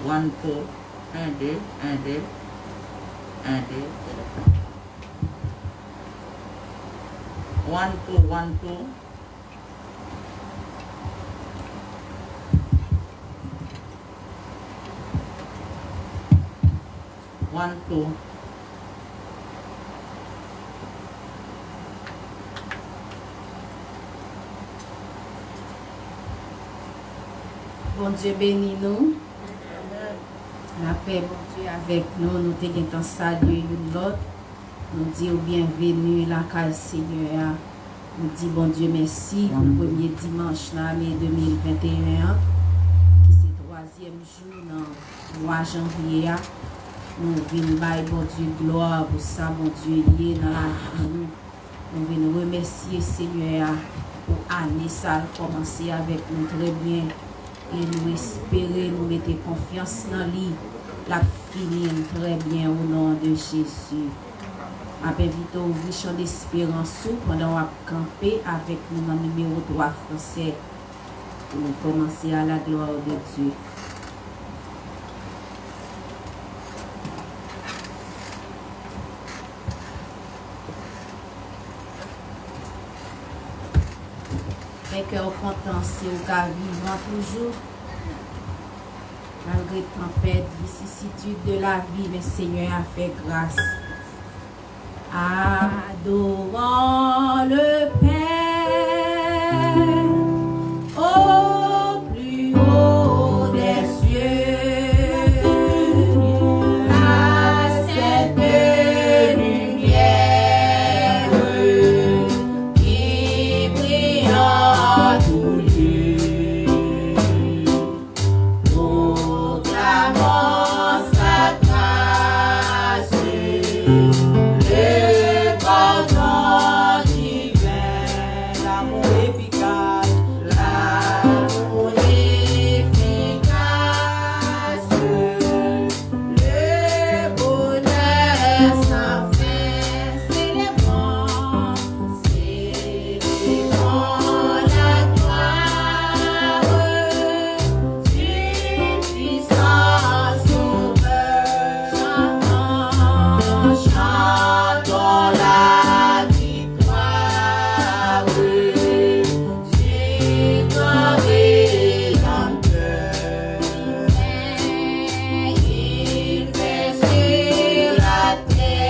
One, two, un, deux, un, deux, un, deux. One, two, one, two. One, two. Bon Dieu bénis nous. La paix, bon Dieu, avec nous. Nous te saluer l'autre. Nous disons bienvenue la case Seigneur. Nous disons bon Dieu merci pour le premier dimanche de l'année 2021. Qui c'est le troisième jour dans le mois de janvier. Nous venons bon Dieu gloire pour ça, bon Dieu lié dans la vie. Nous venons remercier Seigneur pour l'année ça commencer avec nous très bien. Et nous espérons, nous mettons confiance dans lui, la finir très bien au nom de Jésus. Invite au chant d'espérance pendant qu'on camper avec nous dans le numéro 3 français pour nous commencer à la gloire de Dieu. Mes cœurs contents, c'est au cas vivant toujours. Malgré tempête, vicissitude de la vie, le Seigneur a fait grâce. Adorant le Père au plus haut des cieux, à cette lumière qui brille en tout lieu, proclamons sa grâce. Le pardon divin, l'amour efficace, le bonheur sans fin, célébrons la gloire d'une puissant sauveur, chantons la victoire du grand Rédempteur. Il fait sur la terre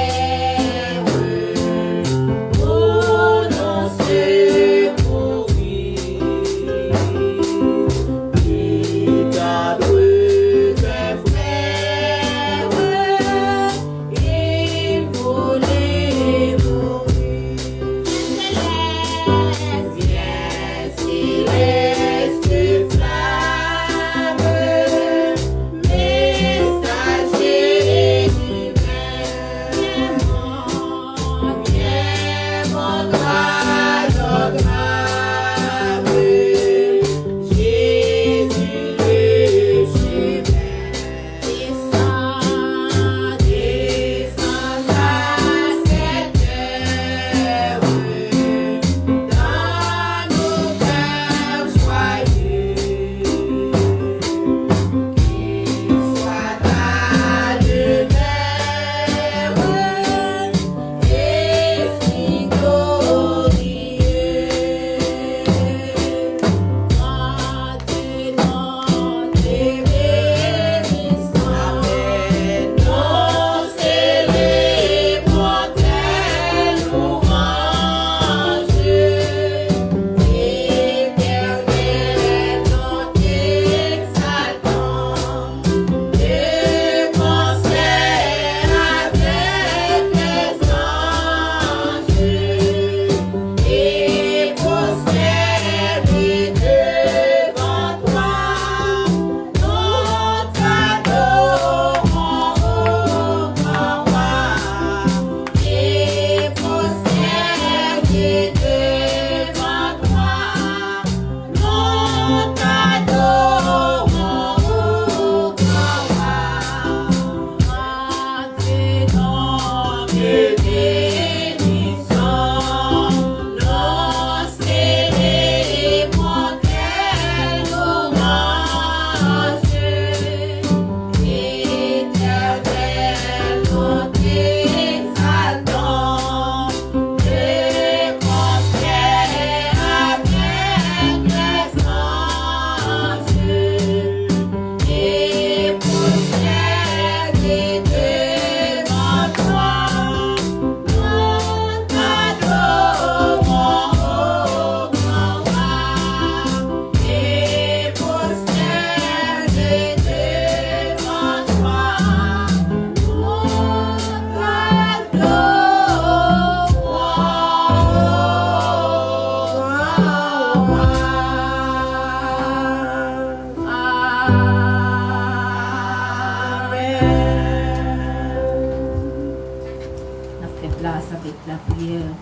être là, ça va être la prière.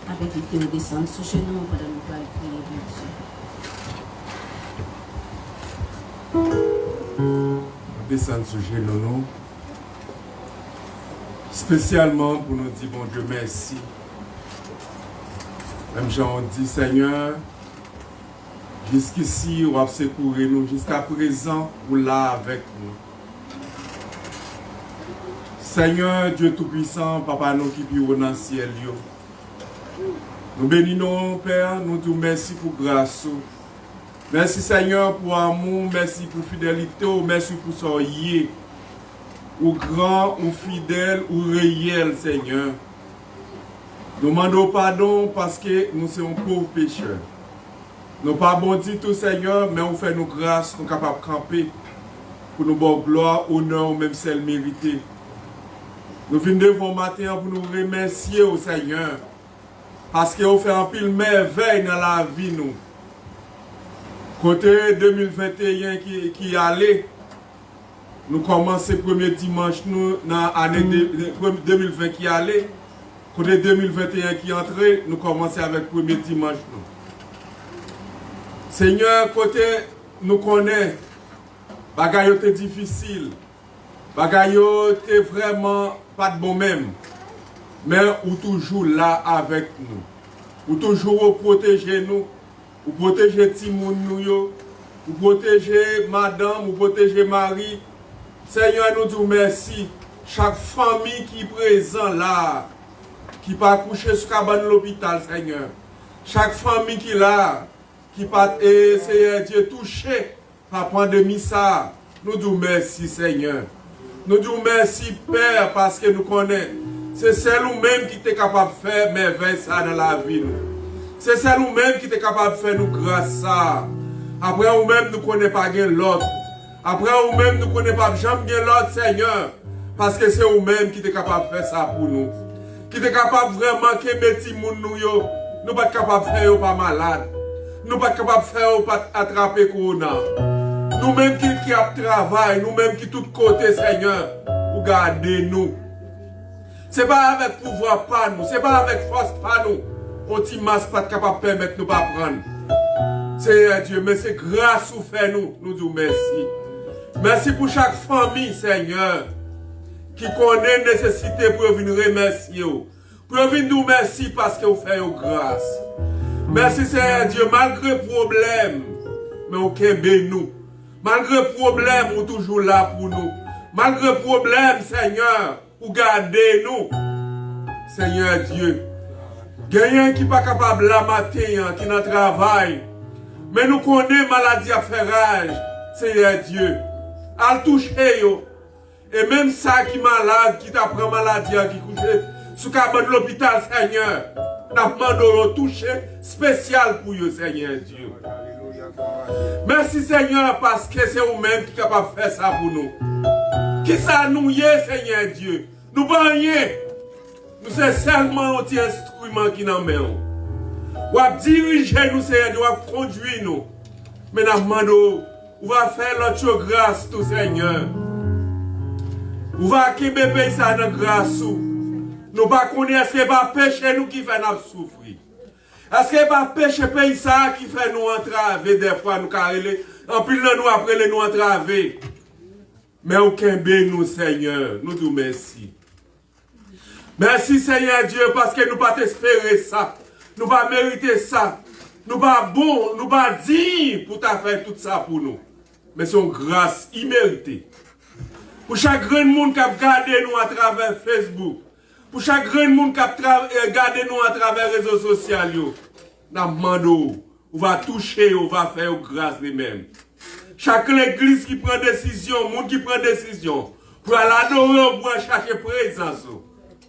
Avec les théo descendre sous chez nous pendant nous prier, bien sûr. Descendre sous chez nous. Spécialement pour nous dire, bon Dieu, merci. Même Jean dit, Seigneur, jusqu'ici, on va secourir nous. Jusqu'à présent, vous là avec nous. Seigneur, Dieu Tout-Puissant, Papa, nous qui vivons dans le ciel. Nous bénissons, Père, nous disons merci pour grâce. Merci, Seigneur, pour amour, merci pour fidélité, merci pour soyez. Ou grand, ou fidèle, ou réel, Seigneur. Nous demandons pardon parce que nous sommes pauvres pécheurs. Nous pas bon dit tout, Seigneur, mais on fait nos grâces, nous sommes capables de camper pour nous donner gloire, honneur, ou même celle méritée. Nous venons devant matin pour nous remercier au Seigneur. Parce qu'on fait un pile merveille dans la vie, nous. Côté 2021 qui allait, nous commençons le premier dimanche nous, dans l'année 2020 qui allait. Côté 2021 qui entrait, nous commençons avec le premier dimanche. Nous. Seigneur, côté nous connaissons, bagaille était difficile, bagaille était vraiment pas de bon même, mais ou toujours là avec nous, ou toujours protéger nous, ou protéger Timoun nous, ou protéger madame, ou protéger Marie. Seigneur, nous disons merci. Chaque famille qui est présente là, qui pas coucher sur cabane de l'hôpital, Seigneur. Chaque famille qui est là, qui pas essayer Dieu touché par la pandémie ça. Nous disons merci, Seigneur. Nous disons merci, Père, parce que nous connaissons. C'est celle nous-mêmes qui est capable de faire merveille ça dans la vie. C'est celle nous-mêmes qui est capable de faire nous grâce ça. Après, nous-mêmes, nous ne connaissons pas l'autre. Après, nous-mêmes, nous ne connaissons pas jamais l'autre, Seigneur. Parce que c'est nous-mêmes qui est capable de faire ça pour nous. Qui est capable vraiment que petit monde nous yo. Nous pas capable de faire pas malade. Nous pas capable de faire pas attraper corona. Nous-mêmes qui a travail, nous-mêmes qui tout côté, Seigneur, vous gardez nous. C'est pas avec pouvoir pas nous, c'est pas avec force pas nous. On t'y masse pas capable de permettre nous pas prendre. Seigneur Dieu, mais c'est grâce vous fait nous, nous disons merci. Merci pour chaque famille, Seigneur, qui connaît nécessité pour venir remercier vous. Pour venir nous merci parce que vous faites grâce. Merci, Seigneur Dieu, malgré problème, mais vous aimez nous. Malgré problème, vous toujours là pour nous. Malgré problème, Seigneur, vous gardez nous. Seigneur Dieu, quelqu'un qui n'est pas capable de la matin, qui n'a travail, mais nous connaissons maladie à faire rage, Seigneur Dieu. Al toucher yo. Et même ça qui est malade, qui t'apprend maladie, qui couche sous cabane de l'hôpital, Seigneur. Nous demandons un toucher spécial pour vous, Seigneur Dieu. Merci, Seigneur, parce que c'est vous-même qui êtes capable de faire ça pour nous. Qui ça nous y est, Seigneur Dieu? Nous pas rien. Nous sommes seulement un petit instrument qui nous met. Ou à diriger nous, Seigneur Dieu, ou à conduire nous. Mais nous demandons, on va faire notre grâce, tout Seigneur. On va acquérir ça dans grâce. Nous ne connaissons ce n'est pas péché nous qui fait nous souffrir. Est-ce que ce n'est pas péché pays ça qui fait nous entraver des fois nous carrer. En plus nous après nous entraver. Mais aucun bien nous Seigneur. Nous disons merci. Merci Seigneur Dieu parce que nous ne pas espérer ça. Nous ne pas mériter ça. Nous ne pas bon, nous ne pas dignes pour faire tout ça pour nous. Mais c'est une grâce imméritée. Pour chaque grand monde qui a regardé nous à travers Facebook. Pour chaque grand monde qui a regardé nous à travers les réseaux sociaux, nous demandons, on va toucher, on va faire grâce les mêmes. Chaque église qui prend décision, monde qui prend décision, pour aller adorer, pour chercher présence, nous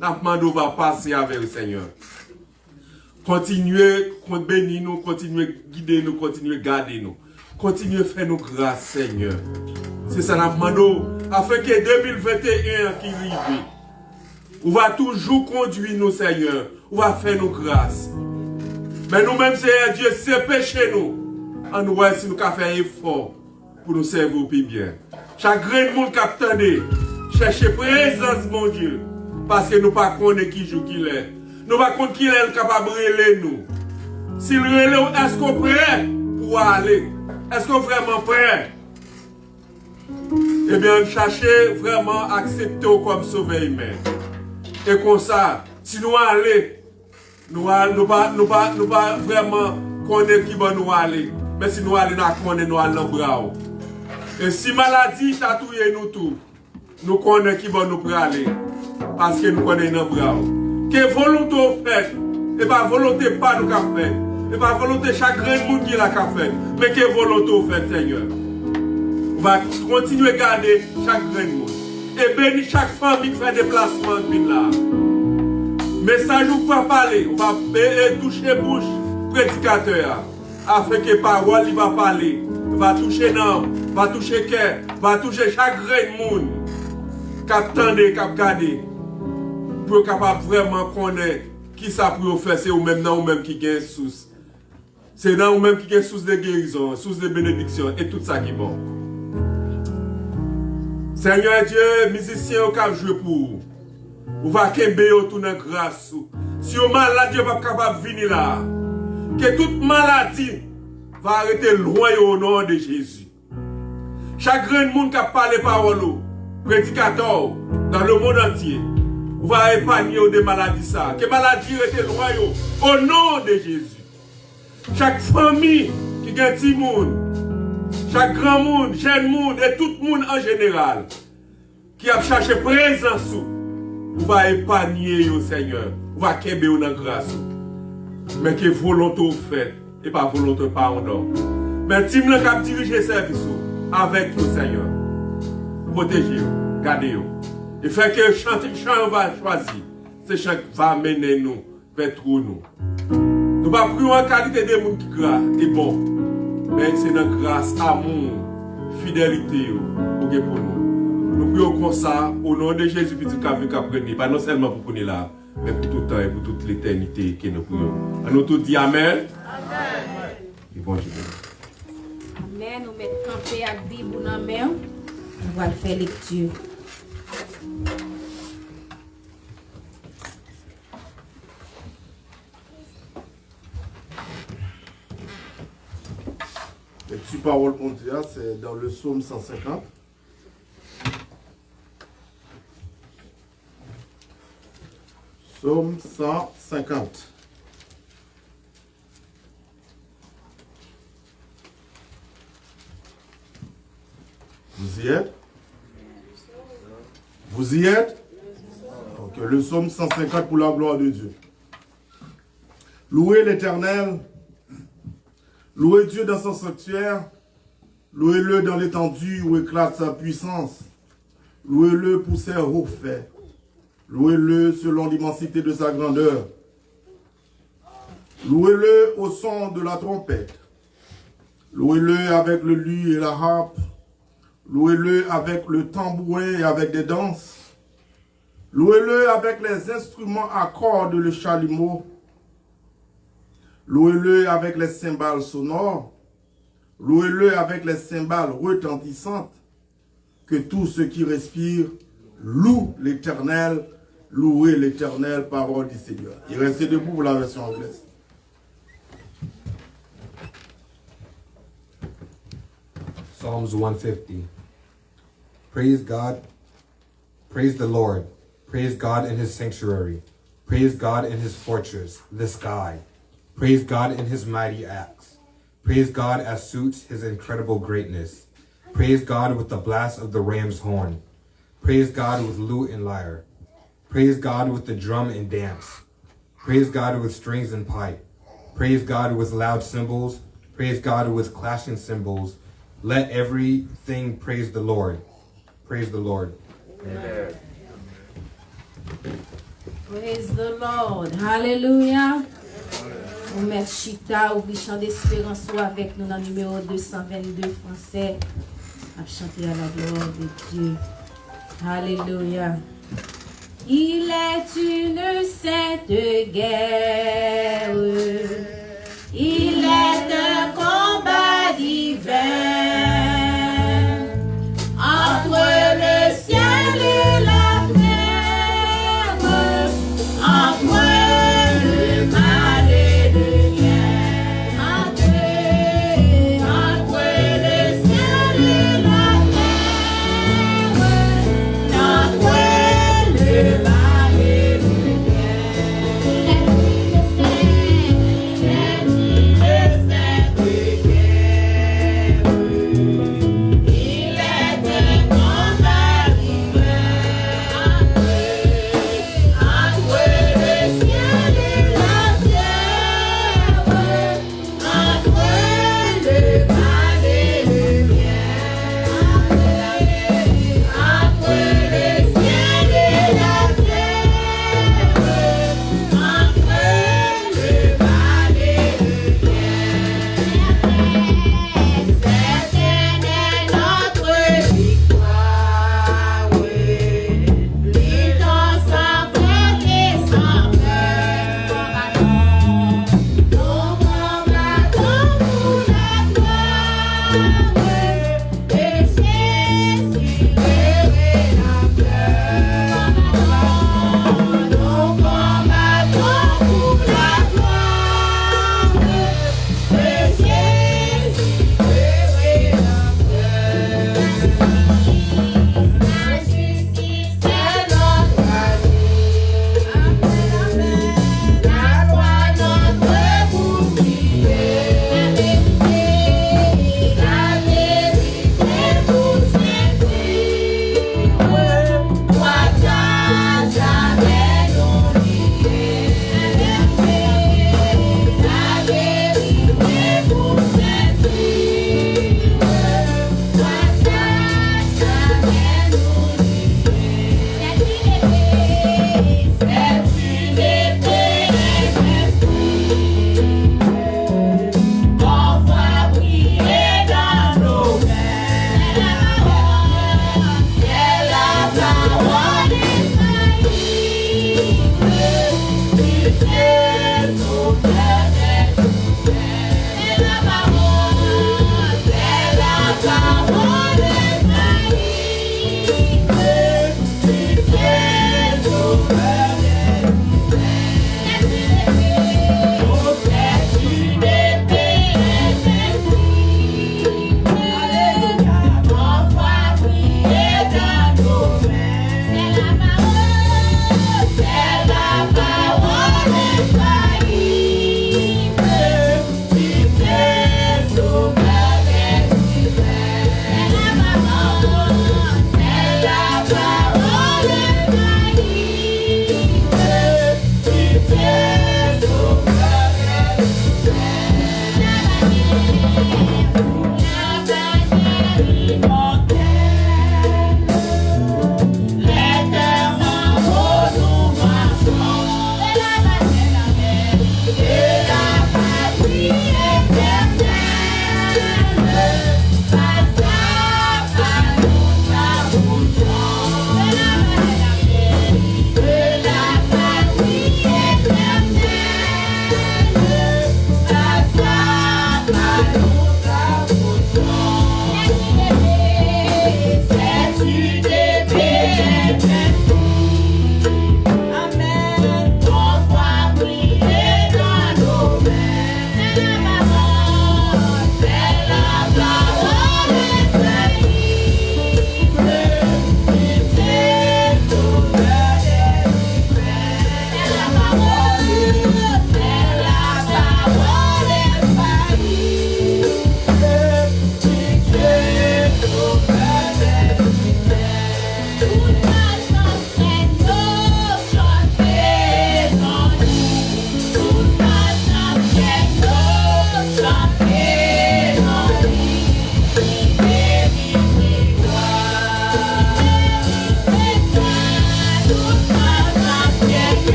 demandons, on va passer avec le Seigneur. Continuez, bénir nous, continuez guider nous, continuez garder nous. Continuez faire nous grâce, Seigneur. C'est ça, nous demandons, afin que 2021 qui arrive, on va toujours conduire nous, Seigneur. On va faire nos grâces. Mais nous-mêmes, Seigneur Dieu, c'est péché nous. En nous voit si nous avons fait un effort pour nous servir au plus bien. Chaque grain de monde qui attendait, cherchez présence, mon Dieu. Parce que nous pas connaissons qui joue qui est. Nous pas connaissons qui est capable de relayer nous. S'il relaye, est-ce qu'on est prêt pour aller? Est-ce qu'on est vraiment prêt? Eh bien, cherchez vraiment à accepter comme sauveur humain. Et comme ça, si nous allons, nous pas vraiment connaître qui va nous aller. Mais si nous allons, nous allons dans le bras. Et si maladie tatouille nous tout, nous connaissons qui va nous aller. Parce que nous connaissons dans le bras. Que volonté fait, et pas volonté pas nous qu'a fait. Et pas volonté chaque grand monde qui l'a fait. Mais que volonté fait, Seigneur. On va continuer à garder chaque grand monde. Et bénir chaque famille qui fait déplacement là. Message où va parler, on va toucher bouche prédicateur. Afin que parole il va parler. Va toucher l'âme, va toucher cœur, va toucher chaque grand monde. Qui attendent, qui regardent. Pour capable vraiment connaître qui ça pour faire, c'est ou même dans ou même qui gagne source. C'est dans ou même qui gagne source de guérison, source de bénédiction et tout ça qui est bon. Seigneur Dieu, musicien au cap jouer pour vous. Vous va kembe au tout dans grâce. Si vous malade, Dieu va capable de venir là. Que toute maladie va arrêter loin au nom de Jésus. Chaque grand monde qui a parlé parole, prédicateur dans le monde entier, vous va épargner des maladies ça. Que maladie arrêter loin au nom de Jésus. Chaque famille qui a un petit monde, chaque grand monde, jeune monde et tout le monde en général qui a cherché présence, vous va épargner au Seigneur. Vous va kembe dans la grâce. Mais que volonté fait et pas volonté pas en dehors. Mais si vous avez dirigé le service avec le Seigneur, protégez-vous, gardez-vous. Et fait que le chant va choisir. Ce chant va mener nous vers nous. Nous ne pouvons pas en qualité de monde qui grâce et bon. Mais c'est dans grâce, amour, fidélité pour nous. Nous prions comme ça au nom de Jésus Christ qui a vu qu'après, pas non seulement pour nous là, mais pour tout le temps et pour toute l'éternité que nous prions. À nous tous dit Amen. Amen. Et bon Dieu. Amen. Nous mettons campé à Bible dans la main. On va faire lecture. Lecture parole pour Dieu, c'est dans le psaume 150. Psaume 150. Vous y êtes? Vous y êtes? Donc, le psaume 150 pour la gloire de Dieu. Louez l'Éternel. Louez Dieu dans son sanctuaire. Louez-le dans l'étendue où éclate sa puissance. Louez-le pour ses hauts faits. Louez-le selon l'immensité de sa grandeur. Louez-le au son de la trompette. Louez-le avec le luth et la harpe. Louez-le avec le tambourin et avec des danses. Louez-le avec les instruments à cordes, le chalumeau. Louez-le avec les cymbales sonores. Louez-le avec les cymbales retentissantes. Que tout ce qui respire loue l'Éternel. Louez l'Éternel, parole du Seigneur. Il reste debout pour la version anglaise. Psalms 150. Praise God. Praise the Lord. Praise God in his sanctuary. Praise God in his fortress, the sky. Praise God in his mighty acts. Praise God as suits his incredible greatness. Praise God with the blast of the ram's horn. Praise God with lute and lyre. Praise God with the drum and dance. Praise God with strings and pipe. Praise God with loud cymbals. Praise God with clashing cymbals. Let everything praise the Lord. Praise the Lord. Amen. Praise the Lord. Hallelujah. On met Chita, ouvre chant d'espérance avec nous dans le numéro 222 français. À chanter à la gloire de Dieu. Alléluia. Il est une sainte guerre. Il est un combat divin entre le ciel et la terre.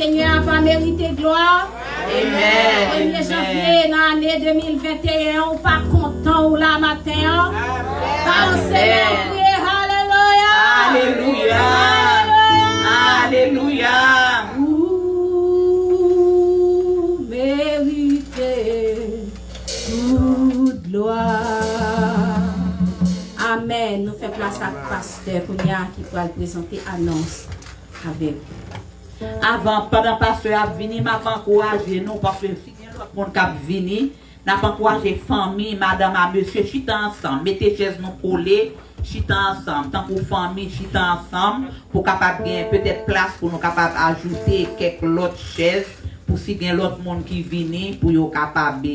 Seigneur n'a pas mérité gloire. Amen. 1er janvier dans l'année 2021, on pas content ou la matin. Alléluia. Alléluia. Alléluia. Vous méritez toute gloire. Amen. Nous faisons place à pasteur Kounia qui pourra présenter annonce avec. Avant, pendant que pasteur a venu, m'a encouragé nous parce que si il y a l'autre monde qui a venu, n'a pas encouragé famille, madame et monsieur, chita ensemble, mettez chaises nous collées, chita ensemble, tant pour famille, chita ensemble, pour capable gagner peut-être place pour nous capable ajouter quelques autres chaises pour si il y a l'autre monde qui vient pour nous capable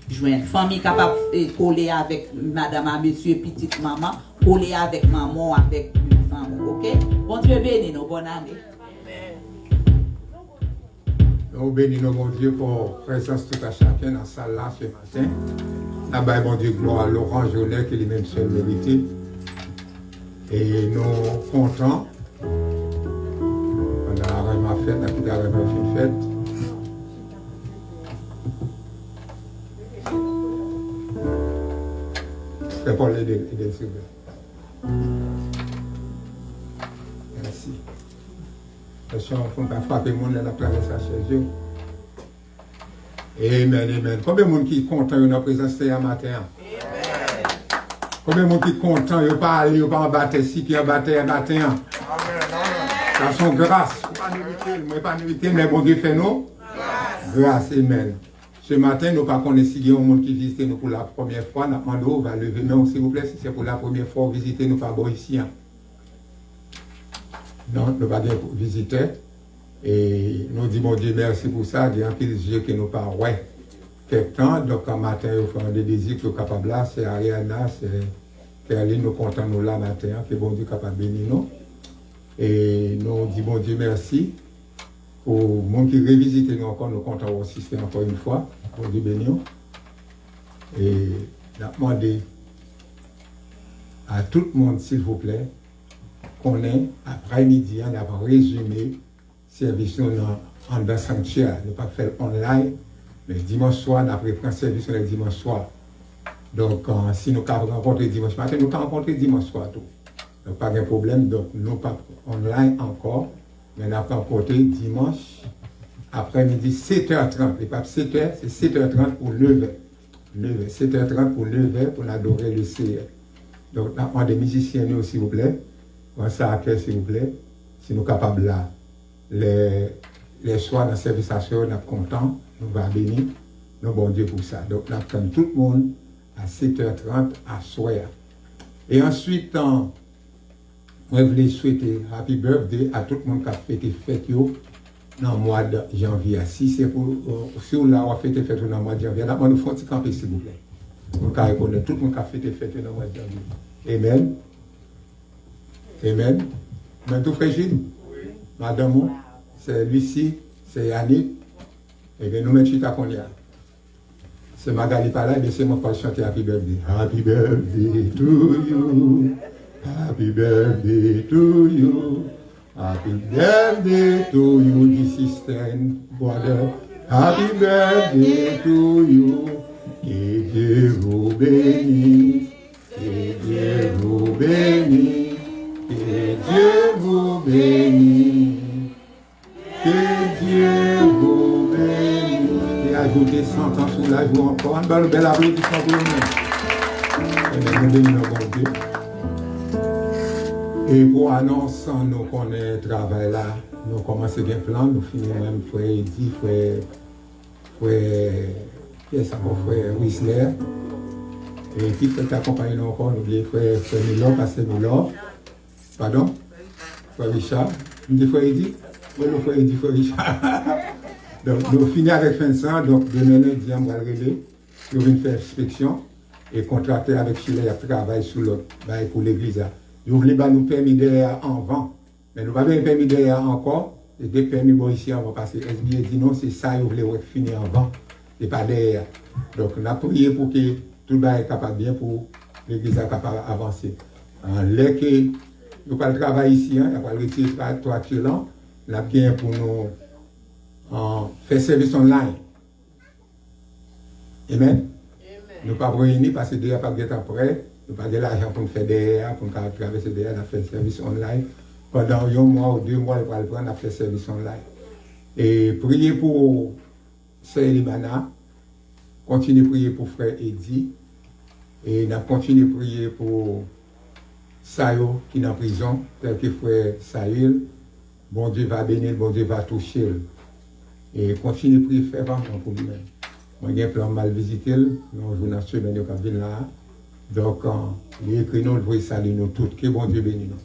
joindre. Famille capable coller avec madame et monsieur, petite maman, coller avec maman, avec maman, ok? Bon Dieu béni nous, bonne année. Nous bénissons mon Dieu pour la présence de tout à chacun dans la salle là ce matin. Là-bas, mon Dieu, gloire à Laurent Jonet qui est lui-même seul mérité. Et nous comptons. On a vraiment fait, on a tout vraiment fait. C'est pour l'aider, s'il vous plaît. Merci. Il ne faut pas frapper le monde dans la traverse à chez eux. Amen, amen. Combien de monde qui est content de notre présence ce matin? Combien de monde qui est content de ne pas aller, de ne pas en battre ici, qui en battre un matin? Ça son grâce. Je ne pas mériter, mais bon Dieu fait nous. Grâce, amen. Ce matin, nous ne pas connaître si il y a un monde qui visite nous pour la première fois. Nous demandons, va lever, mais s'il vous plaît, si c'est pour la première fois, visiter nous pas bon ici. Non, nous ne pas bien visiter. Et nous disons, mon Dieu, merci pour ça. Il y a un petit Dieu qui nous parle. Ouais. Quelque temps, donc, un matin, nous faisons des désirs qui sont capables là. C'est Ariana, c'est Caroline, nous comptons nous là matin, que bon Dieu est capable de bénir nous. Et nous disons, mon Dieu, merci. Pour le monde qui revisite nous encore, nous comptons aussi encore une fois. Bon Dieu bénir. Et nous demandons à tout le monde, s'il vous plaît, qu'on est après-midi, on a résumé service en bas sanctuaire. Nous pas fait online, mais dimanche soir, on a pris un service le dimanche soir. Donc, si nous avons rencontré dimanche matin, nous avons rencontré dimanche soir tout. Donc, pas de problème. Donc, nous pas online encore, mais nous avons rencontré dimanche après-midi 7h30. Et pas 7h, c'est 7h30 pour 9h. 7h30 pour 9h pour adorer le Seigneur. Donc, nous avons des musiciens, s'il vous plaît. Ça à cœur, s'il vous plaît, si nous sommes capables là, les soirs dans le service à sœur, nous sommes contents, nous allons bénir, nous bon Dieu pour ça. Donc, nous attendons tout le monde à 7h30 à soir. Et ensuite, je voulais souhaiter happy birthday à tout le monde qui a fêté fête dans le mois de janvier. Si c'est pour, si on a fêté fête dans le mois de janvier, là, on nous faut un petit camper, s'il vous plaît. Pour qu'on reconnaisse tout le monde qui a fêté fête dans le mois de janvier. Amen. Amen. Mais tout fragile. Oui. Madame, c'est Lucie, c'est Yannick. Et bien, nous mettons tout à qu'on y a. C'est Magali par là, et c'est moi qui chanter Happy Birthday. Happy Birthday to you. Happy Birthday to you. Happy Birthday to you, dear sister and brother. Happy Birthday to you. Que Dieu vous bénisse. Que Dieu vous bénisse. Que Dieu vous bénisse, que Dieu vous bénisse. Et ajoutez 100 ans sous la joue encore. Un bel applaudissement pour nous. Nous bénissons bon Dieu. Et pour annoncer, nous connaissons le travail là. Nous commençons bien plan, nous finissons même frère Eddy, frère Whistler. Et qui fait accompagner nous encore, nous oublions frère Milor, pasteur Milor. Pardon? Frère Richard. Nous disons frère Eddy? Oui, nous frère Eddy, frère Richard. Donc, nous finissons avec Vincent. Donc, demain, lundi, on va le relever. Nous venons faire inspection et contracter avec Chile et travailler sur l'autre, pour l'église. Nous voulons nous permis derrière en vent. Mais nous n'avons pas permis derrière encore. Et des permis bon ici, on va passer. SBA dit non, c'est ça, vous voulez finir en vent. Et pas derrière. Donc, on a prié pour que tout le monde soit capable bien pour l'église soit capable d'avancer. En l'air nous pas le travail ici, il n'y a pas le retirer 3 kilomètres. Là, bien pour nous faire service online. Amen. Nous ne pas réunir parce que déjà pas de temps prêt, nous pas de l'argent pour faire derrière, pour traverser derrière, on fait service online. Pendant un mois ou 2 mois, on va le prendre, on fait service online. Et priez pour Sœur Elimana, continuez à prier pour Frère Eddy, et on continue à prier pour Sayo qui est en prison, tel que Frère Saïl. Bon Dieu va bénir, bon Dieu va toucher. Et continue à prier fervemment pour lui-même. Moi, j'ai un plan mal visité, nous jouons dans ce semaine qui vient là. Donc, il écrit nous, il salue nous toutes. Que bon Dieu bénisse nous.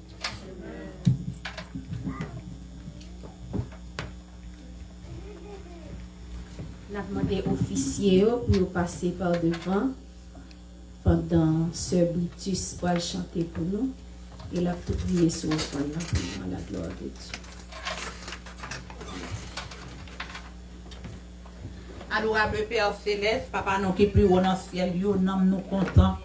Nous avons demandé aux officiers pour passer par devant pendant Sœur Brutus pour chanter pour nous. Et là, tout prier sur le fond, dans la gloire de Dieu. Adorable Père Céleste, Papa, nous qui plus haut dans le ciel, nous sommes contents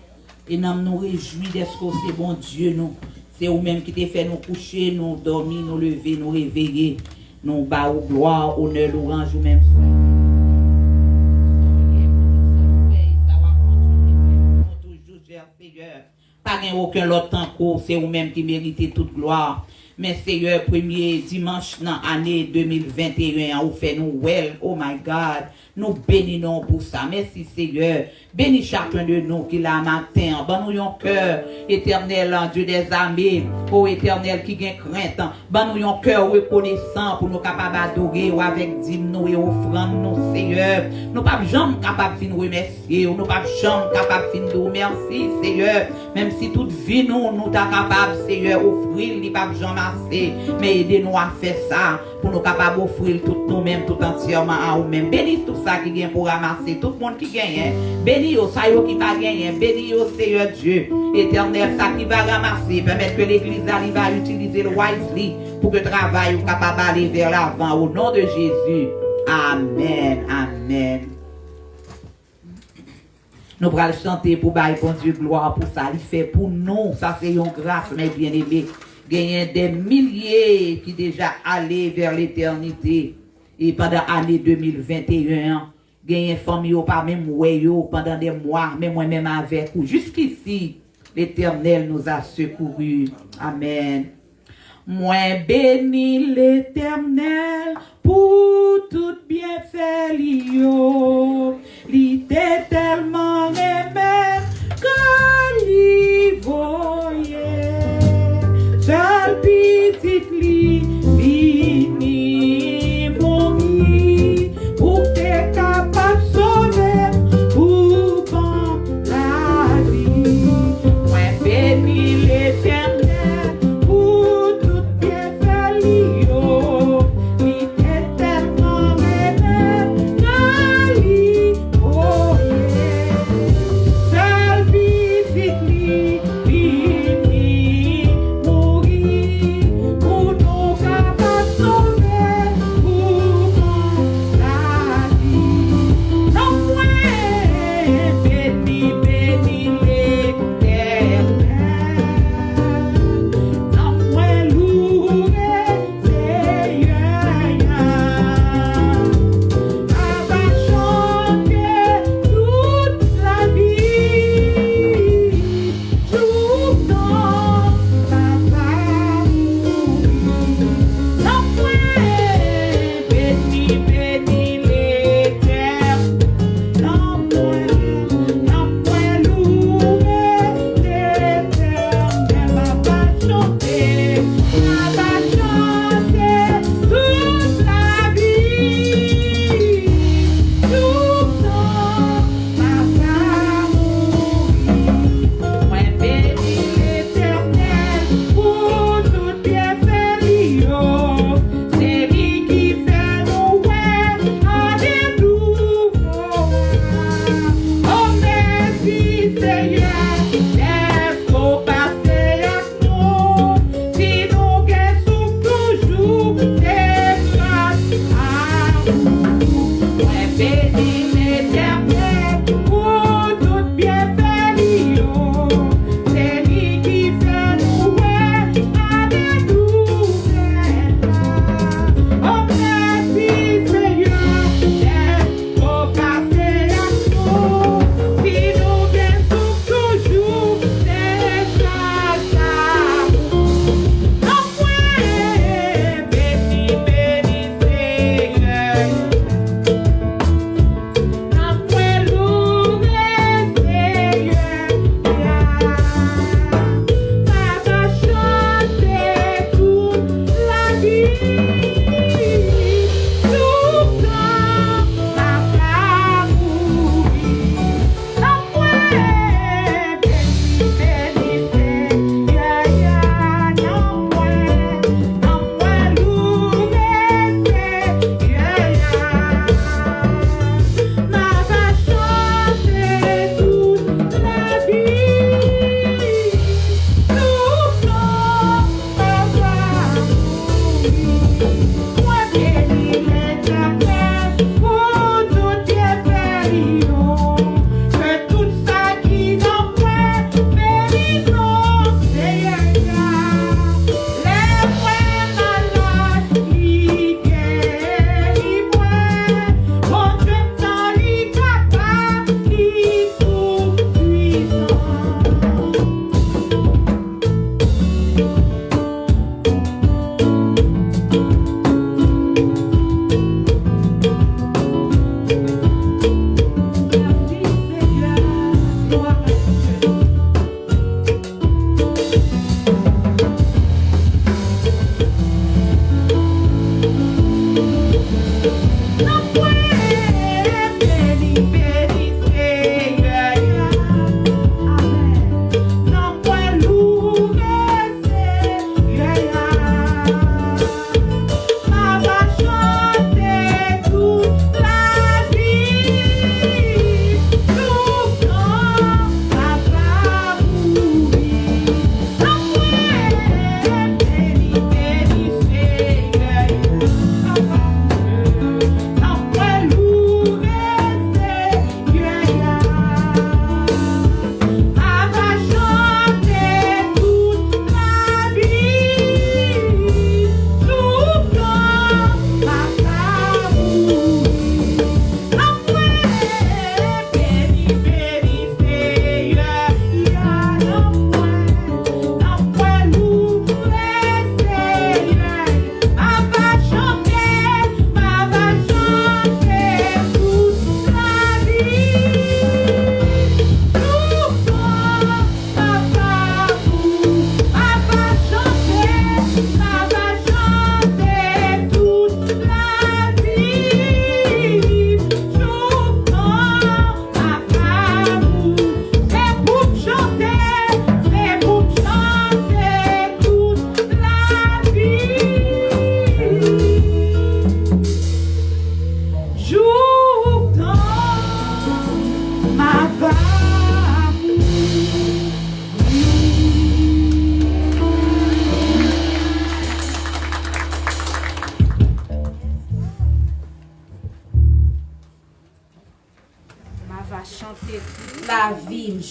et nous réjouis d'être que c'est bon Dieu, nous. C'est vous-même qui t'es fait nous coucher, nous dormir, nous lever, nous réveiller, nous bas au gloire, honneur, louange, ou même pas aucun autre temps, c'est vous-même qui méritez toute gloire. Mais Seigneur, premier dimanche dans l'année 2021, vous faites nous well, oh my God, nous bénissons pour ça. Merci Seigneur. Bénis chacun de nous qui l'a matin. Ban nous un cœur éternel, Dieu des armées, ô éternel qui gagne crainte. Ban nous un cœur reconnaissant pour nous capables d'adorer avec dîmes et offrandes, nous Seigneur. Nous pas jamais capables de nous remercier, nous pas jamais capables de nous remercier Seigneur. Même si toute vie nous t'as capable Seigneur offrir, nous pas jamais assez, mais aidez-nous à faire ça pour nous capables d'offrir tout nous-mêmes, tout entièrement à nous-mêmes. Bénis tout ça qui gagne pour ramasser, tout le monde qui gagne. Bénis ça qui va gagner, bénis Seigneur Dieu, éternel, ça qui va ramasser, permettre que l'église va utiliser le wisely pour que le travail soit capable d'aller vers l'avant au nom de Jésus. Amen, amen. Nous allons chanter pour bailler bon Dieu gloire pour ça, il fait pour nous, ça c'est une grâce, mes bien-aimés. Gagner des milliers qui déjà allés vers l'éternité et pendant l'année 2021. Gagner famille pas même pendant des mois, mais moi-même avec vous. Jusqu'ici, l'Éternel nous a secourus. Amen. Moi bénis l'Éternel pour tout bienfait l'io. Il était tellement aimé que l'y voyait. Seul petit lit, fini mourir pour t'es capable de sauver pour bon la vie. Moi bénis l'Éternel pour tout bienfait l'io. Il est tellement aimé que l'y voyait. Seul petit lit, fini mourir pour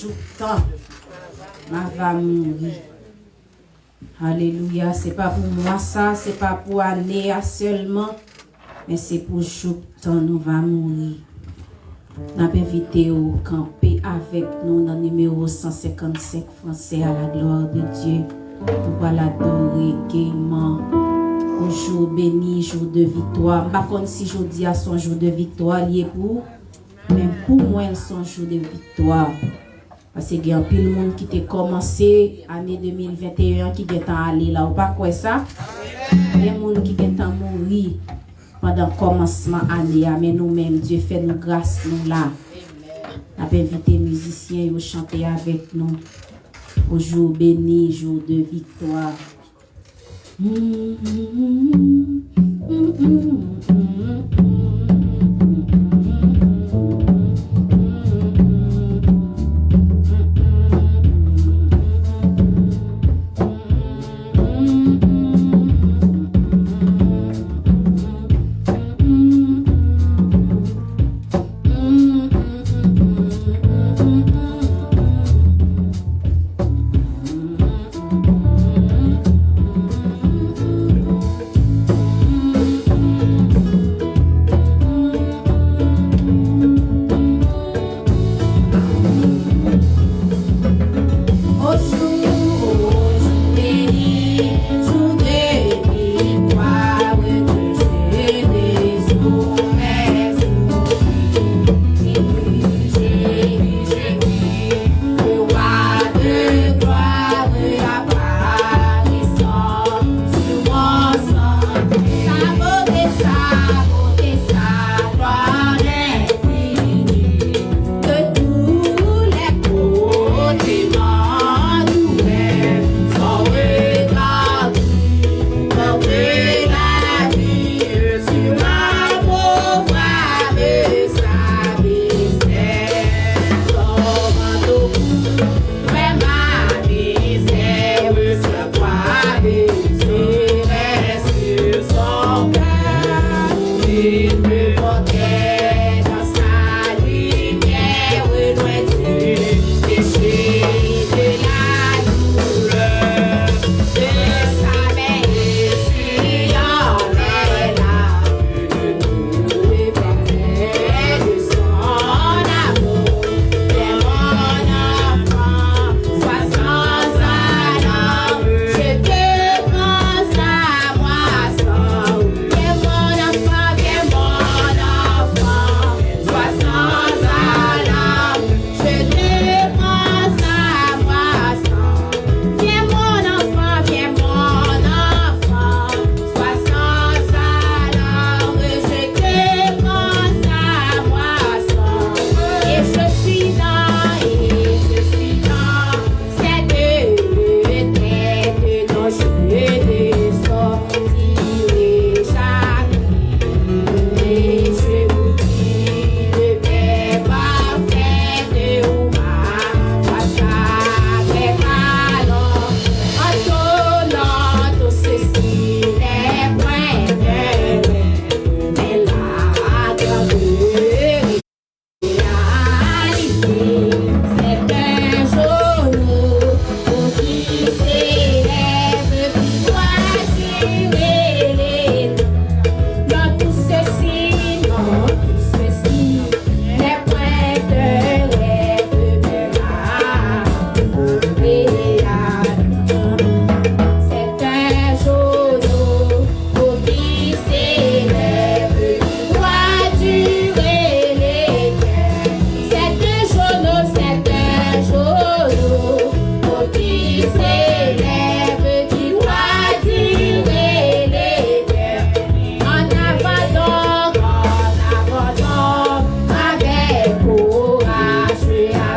jour temps, ma va mourir. Alléluia, c'est pas pour moi ça, c'est pas pour aller seulement, mais c'est pour jour temps nous va mourir. Nous avons invité au camper avec nous dans le numéro 155 français à la gloire de Dieu. Nous allons l'adorer gaiement. Un jour béni, jour de victoire. Par contre, si je dis à son jour de victoire, il est pour, même pour moi, son jour de victoire. Parce qu'il y a un peu de monde qui a commencé l'année 2021 qui est allé là. Ou pas quoi ça? Il y a des gens qui est mourir pendant le commencement de l'année. Mais nous-mêmes, Dieu fait nous grâce, nous là. On a invité les musiciens à chanter avec nous. Au jour béni, jour de victoire.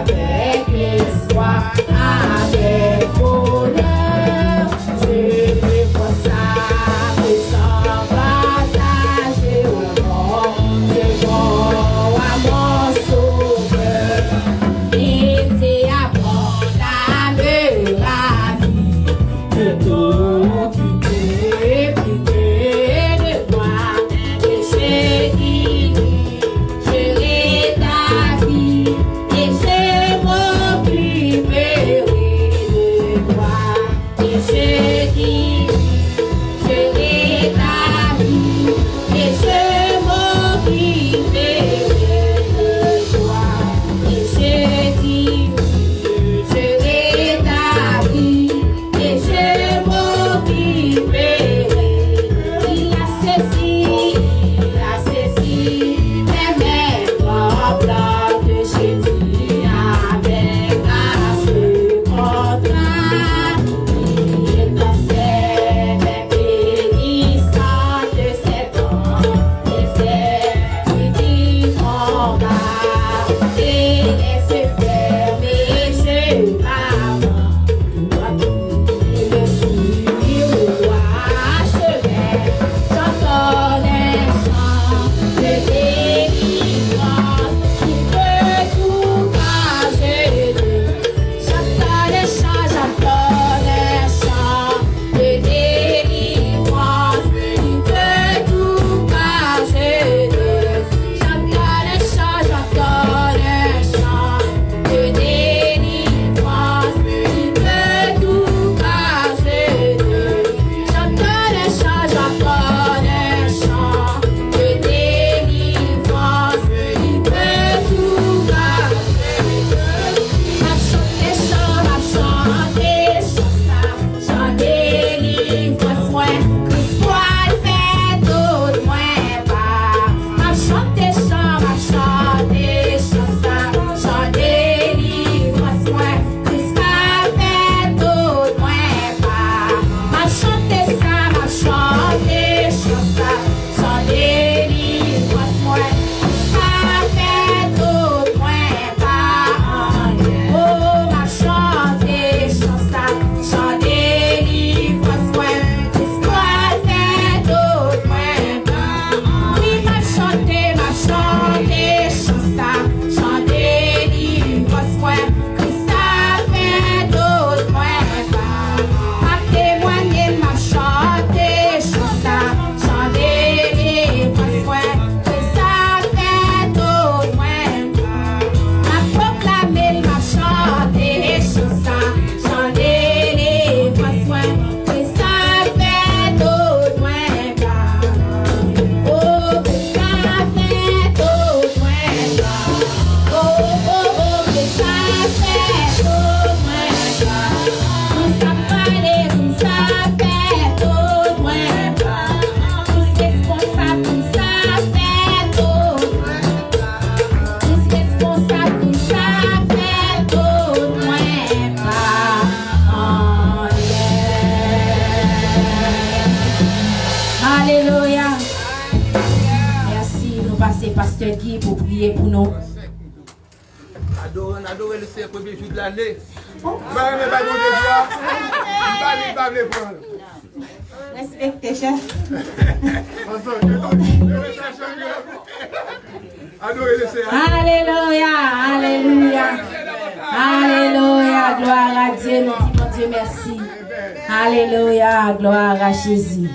Avec espoir, avec Pasteur Guy pour prier pour nous. Adorer le Seigneur premier jour de l'année. Respectez, chef. Alléluia, alléluia. Alléluia, gloire à Dieu, nous disons mon Dieu merci. Alléluia, gloire à Jésus.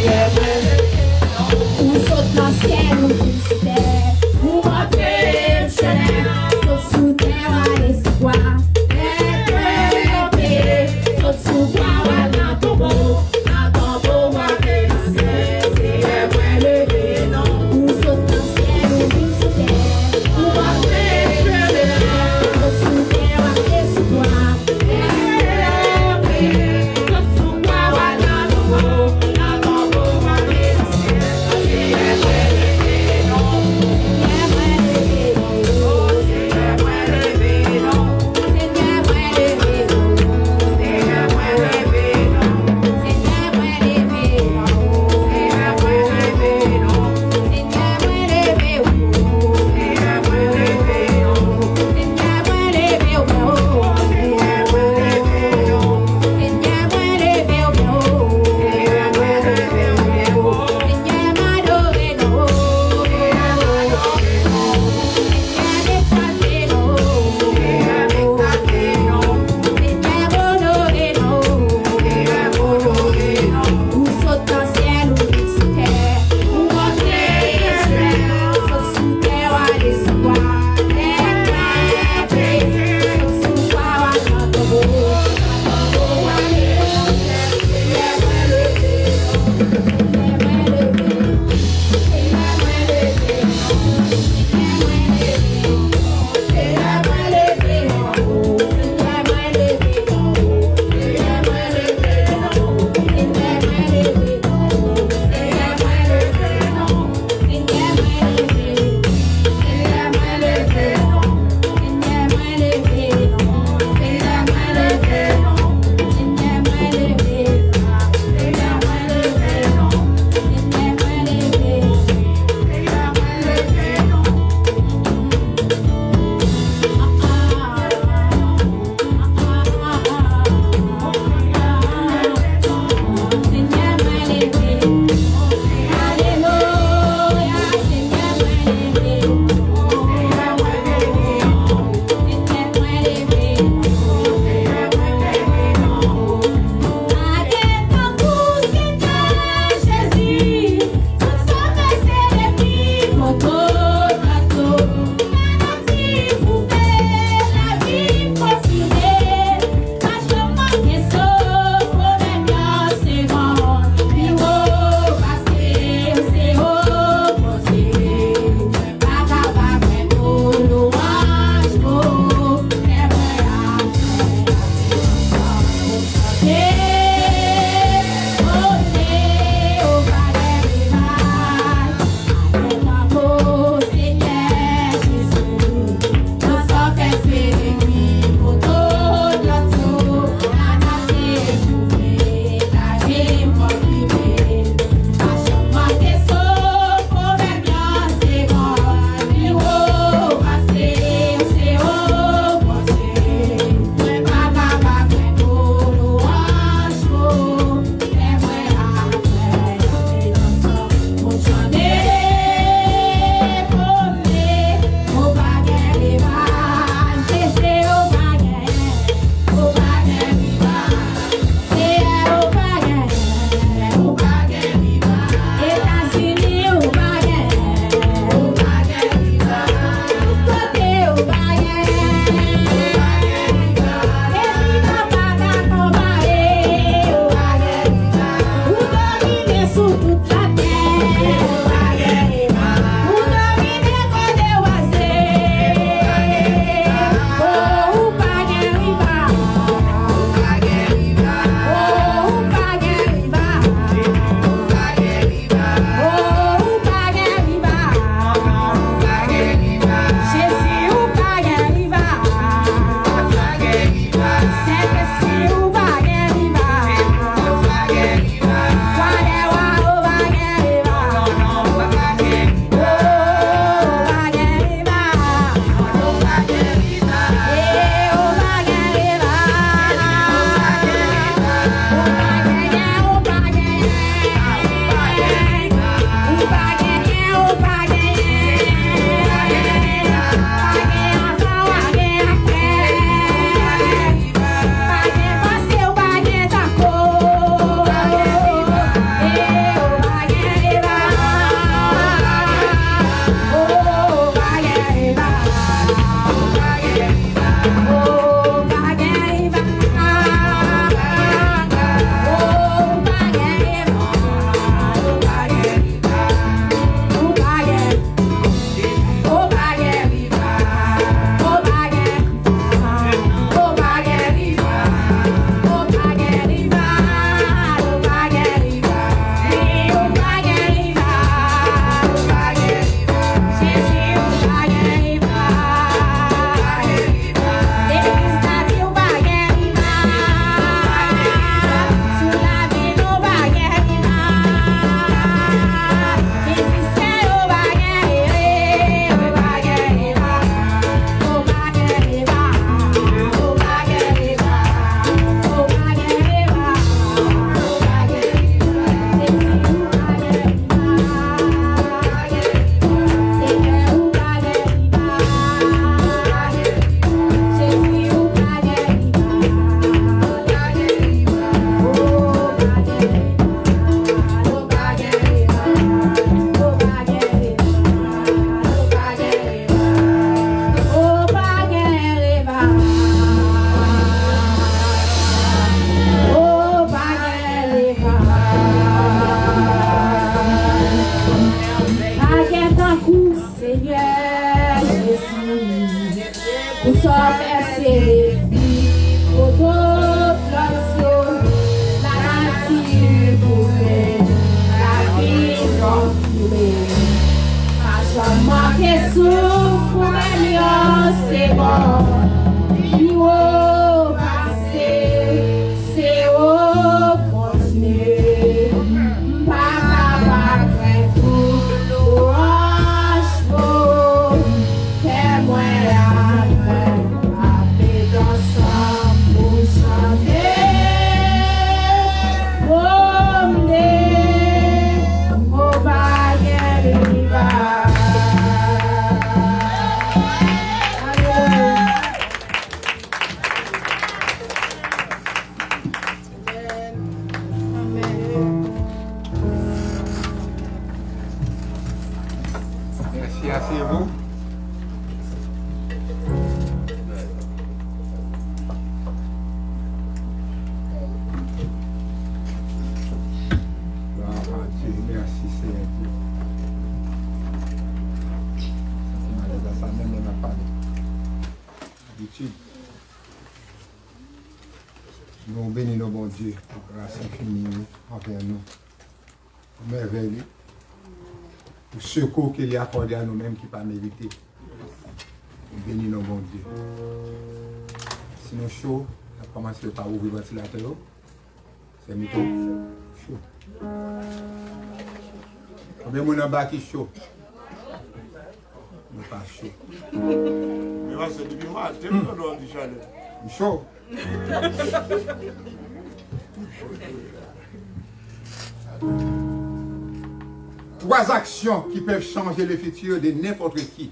Yeah. sous toute la terre. Ou dominer quand dévoiser. Oh, ou pas gen rival. Oh, ou pas gen rival. Oh, ou pas gen rival. Jésus ou pas gen rival. Saint-Esprit ou pas gen rival. Wadewa ou pas gen rival. Oh, pas gen rival. Eh, ou pas gen rival. Ou pas gen, ou pas gen. Ou pas gen, ou pas gen. Seigneur Jésus, nous sommes versés, autoplasio, la nature pouvait, la vie confirmée. Pas manquer souffle, c'est bon, il faut passer, c'est au continuer, pas tout, l'orange, fais-moi appeler ensemble pour chanter, on va y Merci, asseyez-vous. Gloire à Dieu, merci Seigneur Dieu. Ça même m'a parlé. D'habitude. Nous bénissons bon Dieu pour grâce infinie envers nous. Merveilleux. Pour ce secours qu'il a accordé à nous-mêmes qui pas mérité. Nous bénissons bon Dieu. Sinon chaud, on a commencé par ouvrir le ventilateur. C'est mytho. Chaud. Combien de gens en bas qui chaud? Nous pas chaud. Mais c'est depuis moi, je t'aime dans le chalet. Chaud. Trois actions qui peuvent changer le futur de n'importe qui.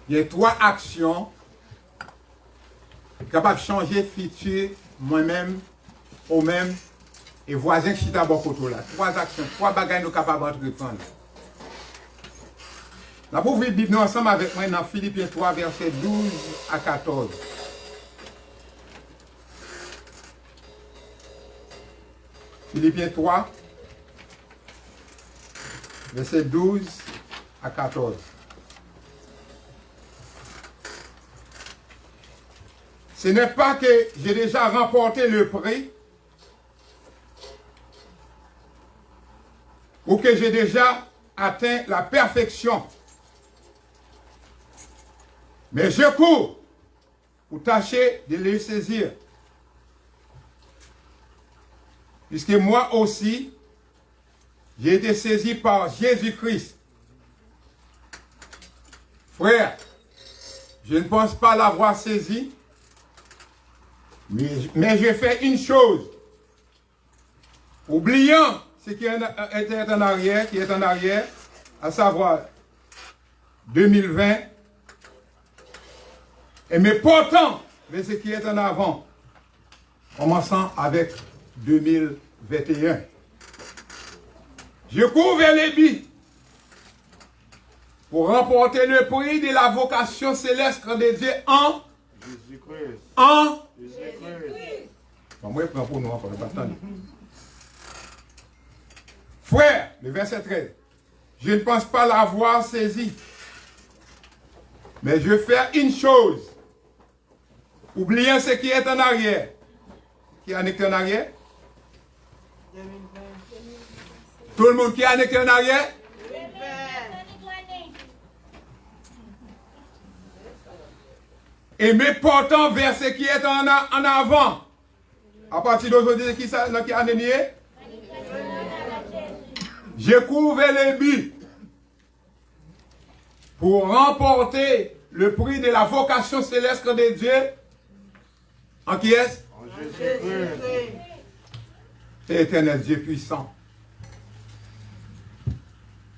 Il y a trois actions capables de changer le futur, moi-même, au-même, et voisins qui sont d'abord côté là. Trois actions, trois bagages nous capables d'entreprendre. Nous allons ouvrir la Bible ensemble avec moi dans Philippiens 3, versets 12 à 14. Philippiens 3, versets 12 à 14. Ce n'est pas que j'ai déjà remporté le prix ou que j'ai déjà atteint la perfection. Mais je cours pour tâcher de les saisir. Puisque moi aussi, j'ai été saisi par Jésus-Christ. Frère, je ne pense pas l'avoir saisi, mais j'ai fait une chose. Oubliant ce qui est en arrière, à savoir 2020, et me portant vers ce qui est en avant, commençant avec 2021. Je cours vers les buts pour remporter le prix de la vocation céleste de Dieu en Jésus-Christ. En Jésus-Christ. Bon, moi, je prends pour nous encore, pas attendre. Frère, le verset 13. Je ne pense pas l'avoir saisi. Mais je fais une chose. Oubliant ce qui est en arrière. Qui est en arrière? Tout le monde qui est en arrière? Et me portant vers ce qui est en avant. À partir d'aujourd'hui, qui est en arrière? Je cours vers les buts pour remporter le prix de la vocation céleste de Dieu. En qui est-ce? En Jésus-Christ. Éternel Dieu puissant.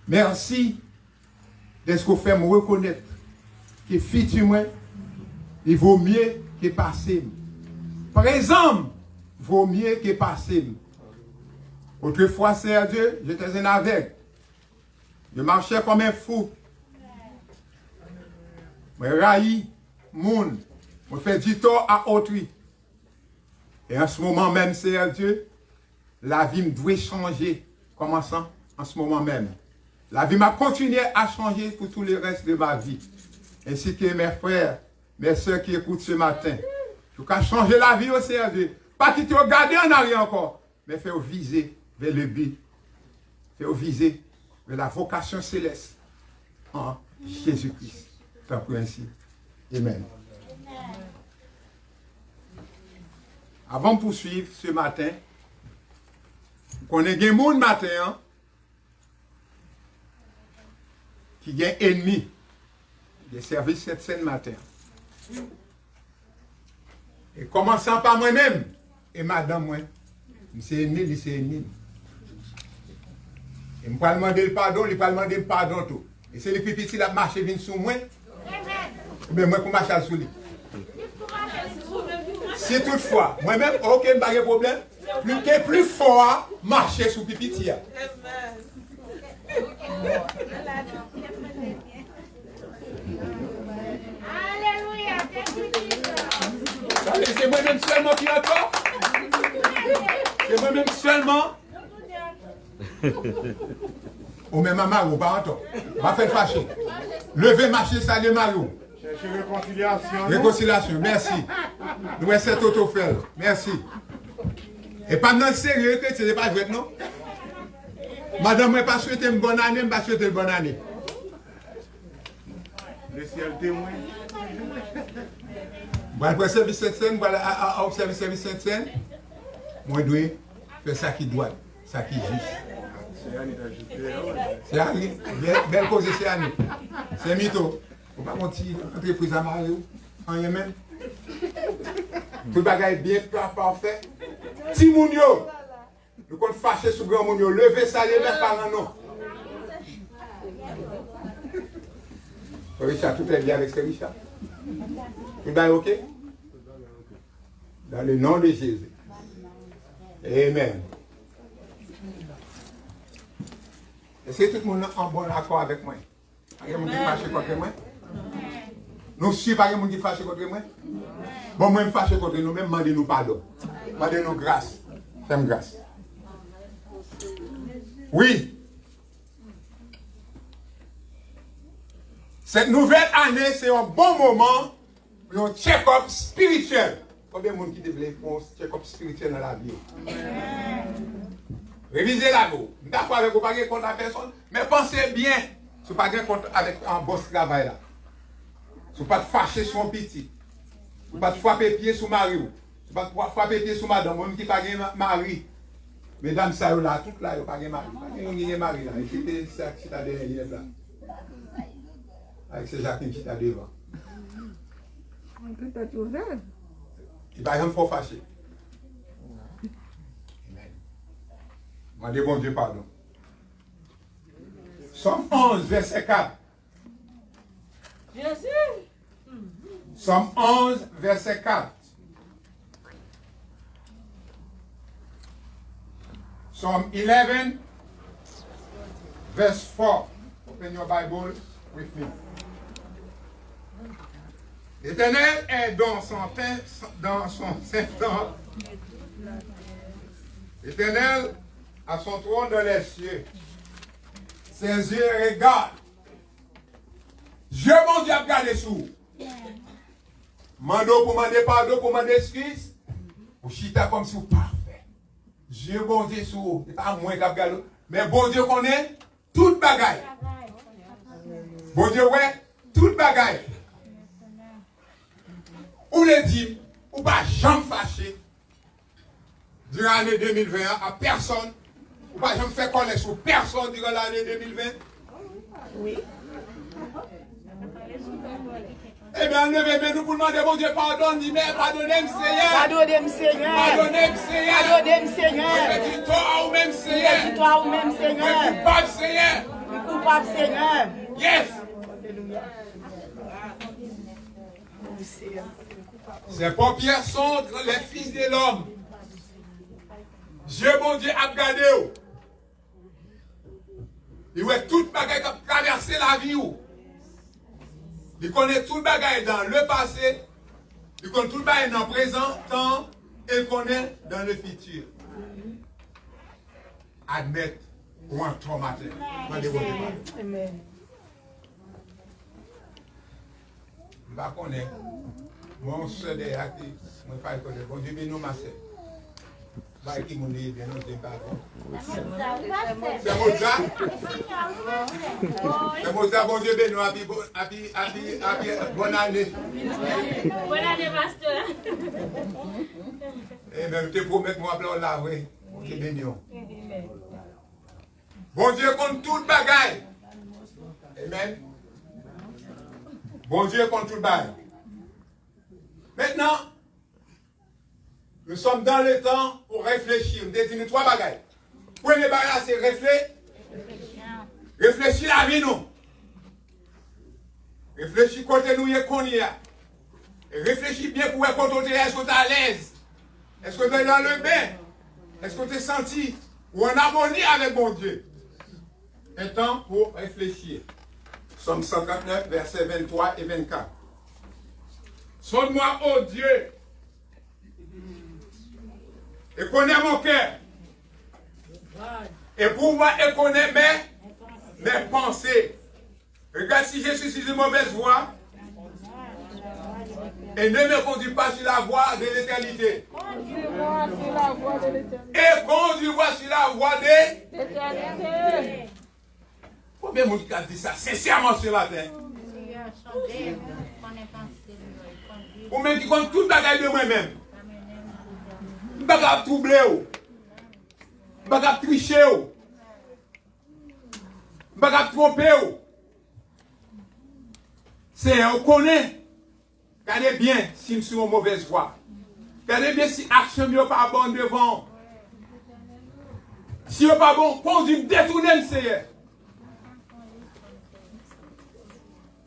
Merci de ce qu'on fait me reconnaître que futur, il vaut mieux que passé. Présent vaut mieux que passé. Autrefois, Seigneur Dieu, j'étais un aveugle. Je marchais comme un fou. Je raillis monde. Je fais du tort à autrui. Et en ce moment même, Seigneur Dieu, la vie me doit changer. Commençant en ce moment même. La vie m'a continué à changer pour tout le reste de ma vie. Ainsi que mes frères, mes soeurs qui écoutent ce matin. Je vais changer la vie au Seigneur Dieu. Pas qu'ils te regardent en arrière encore, mais faire viser vers le but. Faire viser vers la vocation céleste en Jésus-Christ. Tant que ainsi. Amen. Avant de poursuivre ce matin, qu'on ait des gens matin hein, qui ont ennemi des services cette scène matin. Et commençant par moi-même et madame moi, c'est ennemi, c'est ennemi. Et je vais demander le pardon, il va demander le pardon tout. Et c'est le plus petit qui a marché vient sur moi. Mais moi, je marche sur lui. Si toutefois, moi-même, aucun pas de problème, plus fort marcher sur Pipiti. Alléluia. C'est moi-même seulement qui entend. C'est moi-même seulement. Ou même à Marou, pas entend. Va faire fâcher. Levez, marcher, salut Marou. Cherchez réconciliation. Réconciliation, merci. Nous sommes cet autofel. Merci. Et pas dans le sérieux que c'est pas vrai, non? Madame, je ne pas souhaiter une bonne année, je ne pas souhaiter une bonne année. Le ciel témoin. Je vais faire service cette scène, je vais observer service cette scène. Moi, je dois faire ça qui doit, ça qui est juste. C'est Annie. Belle cause, c'est Annie. C'est Mito. On va continuer l'entreprise à Mario, en Yémen. Tout le bagage est bien parfait. Timounio, nous comptons fâcher sur grand Mounio. Levez ça, les mêmes parents, non. Richard, tout est bien avec ce Richard. Tout est OK? Dans le nom de Jésus. Amen. Est-ce que tout le monde est en bon accord avec moi? Il y a des gens qui fâchent contre moi? Nous suivons pas les gens qui fâchent contre moi? Bon, moi, je fâche contre nous, même demandez-nous pardon. Demandez-nous grâce. Fais-moi grâce. Oui. Cette nouvelle année, c'est un bon moment pour un check-up spirituel. Combien de monde qui devrait faire un check-up spirituel dans la vie? Révisez la vie. D'accord avec vous, pas de compte à personne, mais pensez bien. Si vous pas de compte avec un boss travail là. Si vous pas de fâcher sur un petit. Si vous pas de frapper pied sur mari. Si vous pas de frapper pied sur madame, même qui pas de mari. Mesdames, ça là, toutes là, vous pas de mari. Pas de mari là. Et c'était ça qui t'a derrière là. Avec ces Jacqueline qui t'a devant. Peut-être ouvert. Il va rien trop fâcher. Amen. Demandez bon Dieu pardon. Somme 11, verset 4. Jésus. Somme 11, verset 4. Psalm 11, verse 4. Open your Bible with me. L'Éternel est dans son Saint-Temple. L'Éternel a son trône dans les cieux. Ses yeux regardent. Dieu mon Dieu a regardé sous. Mando pour demander pardon, pour demander excuse. Ou chita comme si vous parfait. Dieu bon Dieu sous. C'est pas moins qu'à regarder. Mais bon Dieu connaît toute bagaille. Bon Dieu ouais, toute bagaille. Ou les dit, ou pas jamais fâché. Durant l'année 2021, à personne. Ou pas jamais fait connaître sur personne durant l'année 2020. Oui. Eh bien, levez-nous pour demander, bon Dieu, pardonne, mais pardonnez-moi, Seigneur. Pardonnez-moi, Seigneur. Pardonnez-moi, Seigneur. Pardonnez-moi, Seigneur. Dis-toi ou même, Seigneur. Dis-toi ou même, Seigneur. Coupable, Seigneur. Coupable, Seigneur. Yes. Ces paupières sont les fils de l'homme. Dieu, bon Dieu, a regardé. Il voit toute bagaille qui a traversé la vie. Il connaît tout le bagaille dans le passé. Il connaît tout le bagaille dans le présent temps. Et il connaît dans le futur. Admettre ou un traumatisme. Amen. Je ne connais pas. Moi, je suis derrière. Je ne connais pas. Bon Dieu, mais nous, ma sœur. C'est Mozart. C'est Mozart, bon Dieu, béni, bonne année. Bonne année, pasteur. Et même, je te promets que moi, là, oui. Bon Dieu, béni. Bon Dieu, contre toute bagaille. Amen. Bon Dieu, contre toute bagaille. Maintenant, nous sommes dans le temps pour réfléchir. Nous désignons trois bagailles. Premier bagage, c'est réfléchir. Réfléchir la vie, nous. Réfléchir côté nous, qu'on y a. Et réfléchir bien pour quand on est, est-ce que tu es à l'aise? Est-ce que tu es dans le bain? Est-ce que tu es senti ou en harmonie avec mon Dieu? Un temps pour réfléchir. Somme 139, versets 23 et 24. Sonne-moi, ô Dieu, et connais mon cœur. Et pour moi, et connais mes pensées. Regarde si je suis sur une mauvaise voie. Et ne me conduis pas sur la voie de l'éternité. Et conduis-moi sur la voie de l'éternité. Combien de monde qui a dit ça sincèrement ce matin? Ou même qui compte toute bagaille de moi-même. Je ne vais pas troubler. Je ne vais pas tricher. Je ne vais pas tromper. C'est on connaît. Regardez bien si nous sommes en mauvaise voie. Regardez bien si l'action n'est pas bonne devant. Si n'est pas bon, conduis, détournez le Seigneur.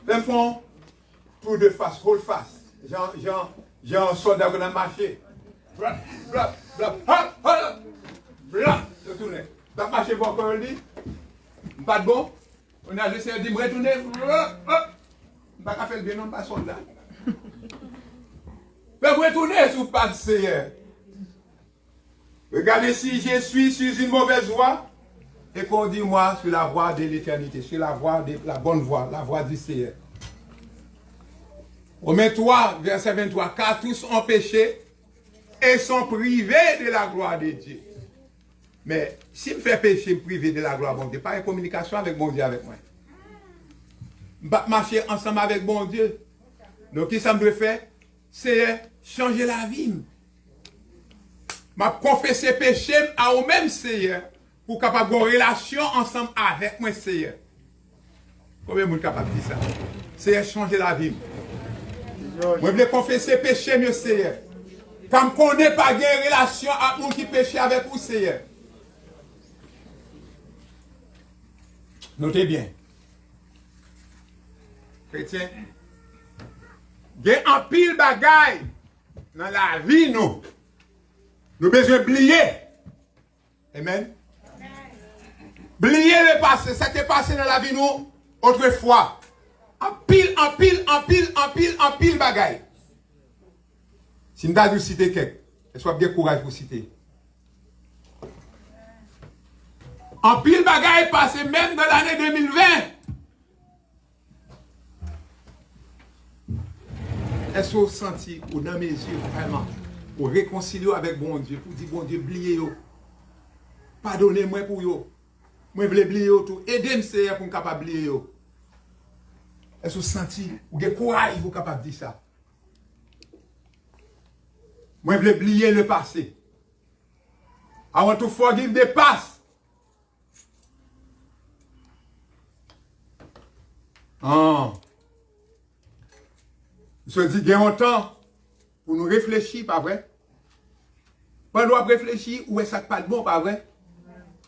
Même fond, tour de face, hold fast. J'ai un soldat qui a marché. Bla, bla, bla, bla, bla, bla, je tourne. Tu as marché pour encore le dit. Pas de bon. On a laissé dire, me retourner. Je ne vais pas faire le bien, non, pas soldat. Mais vous retournez sur pas de Seigneur. Regardez si je suis sur une mauvaise voie. et conduis-moi sur la voie de l'éternité, sur la voie de la bonne voie, la voie du Seigneur. Romains 3, verset 23, car tous ont péché et sont privés de la gloire de Dieu. Mais si me fait pécher, privé de la gloire de Dieu, pas une communication avec mon Dieu avec moi. Je vais marcher ensemble avec mon Dieu. Donc, qu'est-ce que ça me fait? C'est changer la vie. Je confesser péché à au même Seigneur pour capable avoir une relation ensemble avec moi Seigneur. Combien de monde capable de dire ça? C'est changer la vie. Moi, je veux confesser péché, mieux Seigneur. Quand on n'est pas de relation avec nous qui péché avec vous, Seigneur. Notez bien. Chrétien, il y a un pile bagaille dans la vie, nous. Nous besoin oublier. Amen. Oublier le passé, ça qui est passé dans la vie, nous, autrefois. En pile bagaille. Si nous avons cité quelqu'un, soit bien courage pour citer. En pile bagaille passé même dans l'année 2020. Est-ce que vous sentez, ou dans mes yeux, vraiment, pour réconcilier avec bon Dieu, pour dire, bon Dieu, oubliez yo. Pardonnez-moi pour yo. Moi, je veux oublier yo tout. Aidez-moi, Seigneur, pour me capable oublier yo. Est-ce que vous sentez, ou avez courage pour capable dire ça? Moi, je veux oublier le passé. I want to forgive the past. Ah. Je dis, il y a un temps pour nous réfléchir, pas vrai? Pas nous réfléchir, où est-ce que ça pas de bon, pas vrai?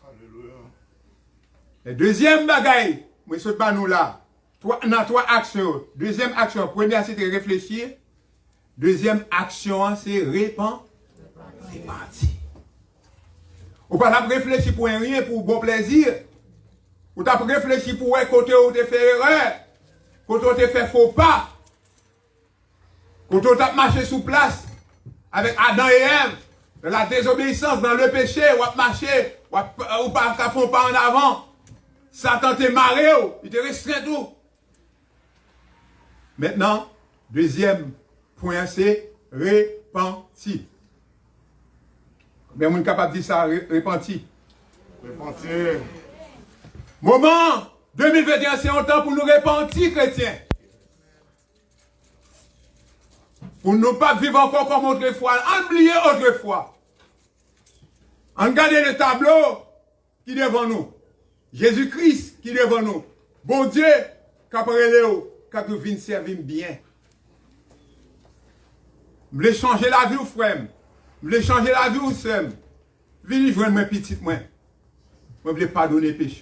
Alléluia. Le deuxième bagaille, moi, ce pas nous là. Dans trois actions. Deuxième action, première, c'est de réfléchir. Deuxième action, c'est repentir. Ou pas réfléchir pour rien, pour bon plaisir. Ou t'as réfléchi pour un côté où tu fait erreur. Côté où tu fait faux pas. Côté où tu as marché sous place. Avec Adam et Ève. Dans la désobéissance, dans le péché. Ou tu marché. Ou pas font pas en avant. Satan t'est marré. Il te restreint tout. Maintenant, deuxième point, c'est repentir. Combien de monde capable de dire ça, repentir? Repentir. Moment 2021, c'est un temps pour nous repentir, chrétiens. Pour ne pas vivre encore comme autrefois. Oublier autrefois. En garder le tableau qui est devant nous. Jésus-Christ qui est devant nous. Bon Dieu, qu'après Léo, quand vous venez servir bien. Vous voulez changer la vie ou frère? Vous voulez changer la vie ou sœur? Venez voir mes petites moi. Moi, je ne veux pas pardonner les péchés.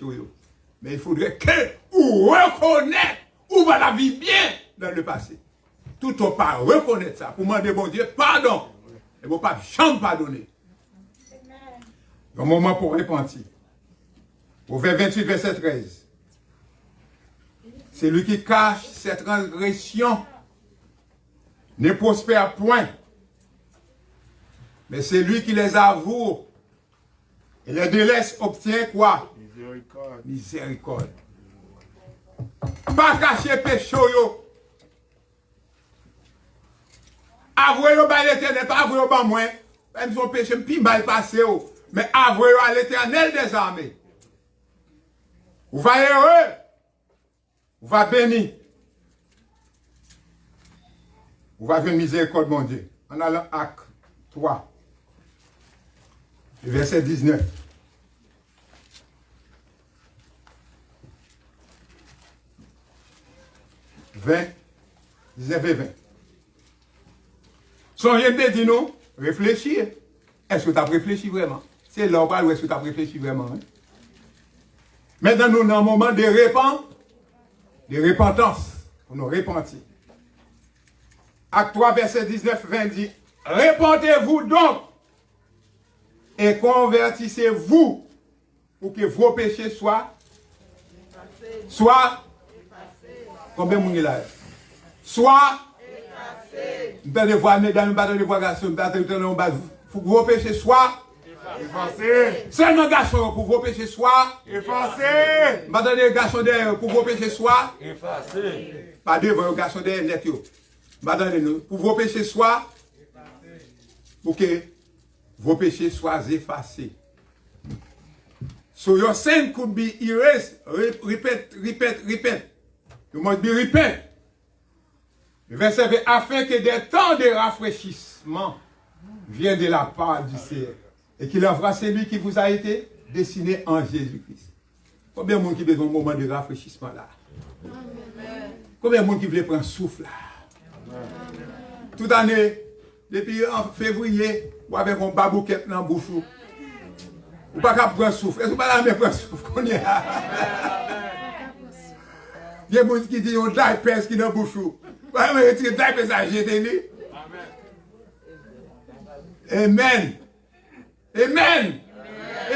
Mais il faudrait que vous reconnaissez où va la vie bien dans le passé. Tout au pas reconnaître ça. Pour demander bon Dieu, pardon. Et vous ne pas jamais pardonner. Un moment pour repentir. Au vers 28, verset 13. C'est lui qui cache cette transgression. Ne prospère point. Mais c'est lui qui les avoue. Et les délaisse obtient quoi? Miséricorde. Miséricorde. Pas cacher péché yo. Avouez yo à l'éternel, pas avouez yo à moi. Même son péché puis mal passé yo. Mais avouez yo à l'éternel des armées. Vous va heureux. Vous va béni. Vous va faire miséricorde, mon Dieu. En allant acte 3. Verset 19. « 19 et 20. Songez de dire non, réfléchir. Est-ce que tu as réfléchi vraiment? C'est là où est-ce que tu as réfléchi vraiment? Hein? Maintenant, nous sommes dans un moment de repentance. Pour nous repentir. Acte 3, verset 19, 20 dit, « Repentez-vous donc et convertissez-vous pour que vos péchés soient combien de monde là? Soit vous allez voir mesdames, vous allez voir garçons, vous allez voir vos péchés soient Effacé. Seulement garçon pour vos péchés soient. Effacé. Madame les garçons d'air pour vos péchés soient. Effacé. Pas devant les garçons d'air net yo. Madame nous pour vos péchés soient. Pour que vos péchés soient effacés. So your sin could be erased. Repent. You must be repent. Le verset fait afin que des temps de rafraîchissement viennent de la part du Seigneur et qu'il envoie celui qui vous a été destiné en Jésus-Christ. Combien de monde qui besoin d'un moment de rafraîchissement là? Combien de monde qui veut prendre souffle là? Toute année, depuis en février, ou avec un babouquet dans la bouche, ou pas qu'à prendre souffle. Est-ce que vous pas la prendre souffle qu'on est là? Il y a des gens qui disent on diapers qui dans la bouche. Pas me retirer diapers à jeter. Amen. Amen.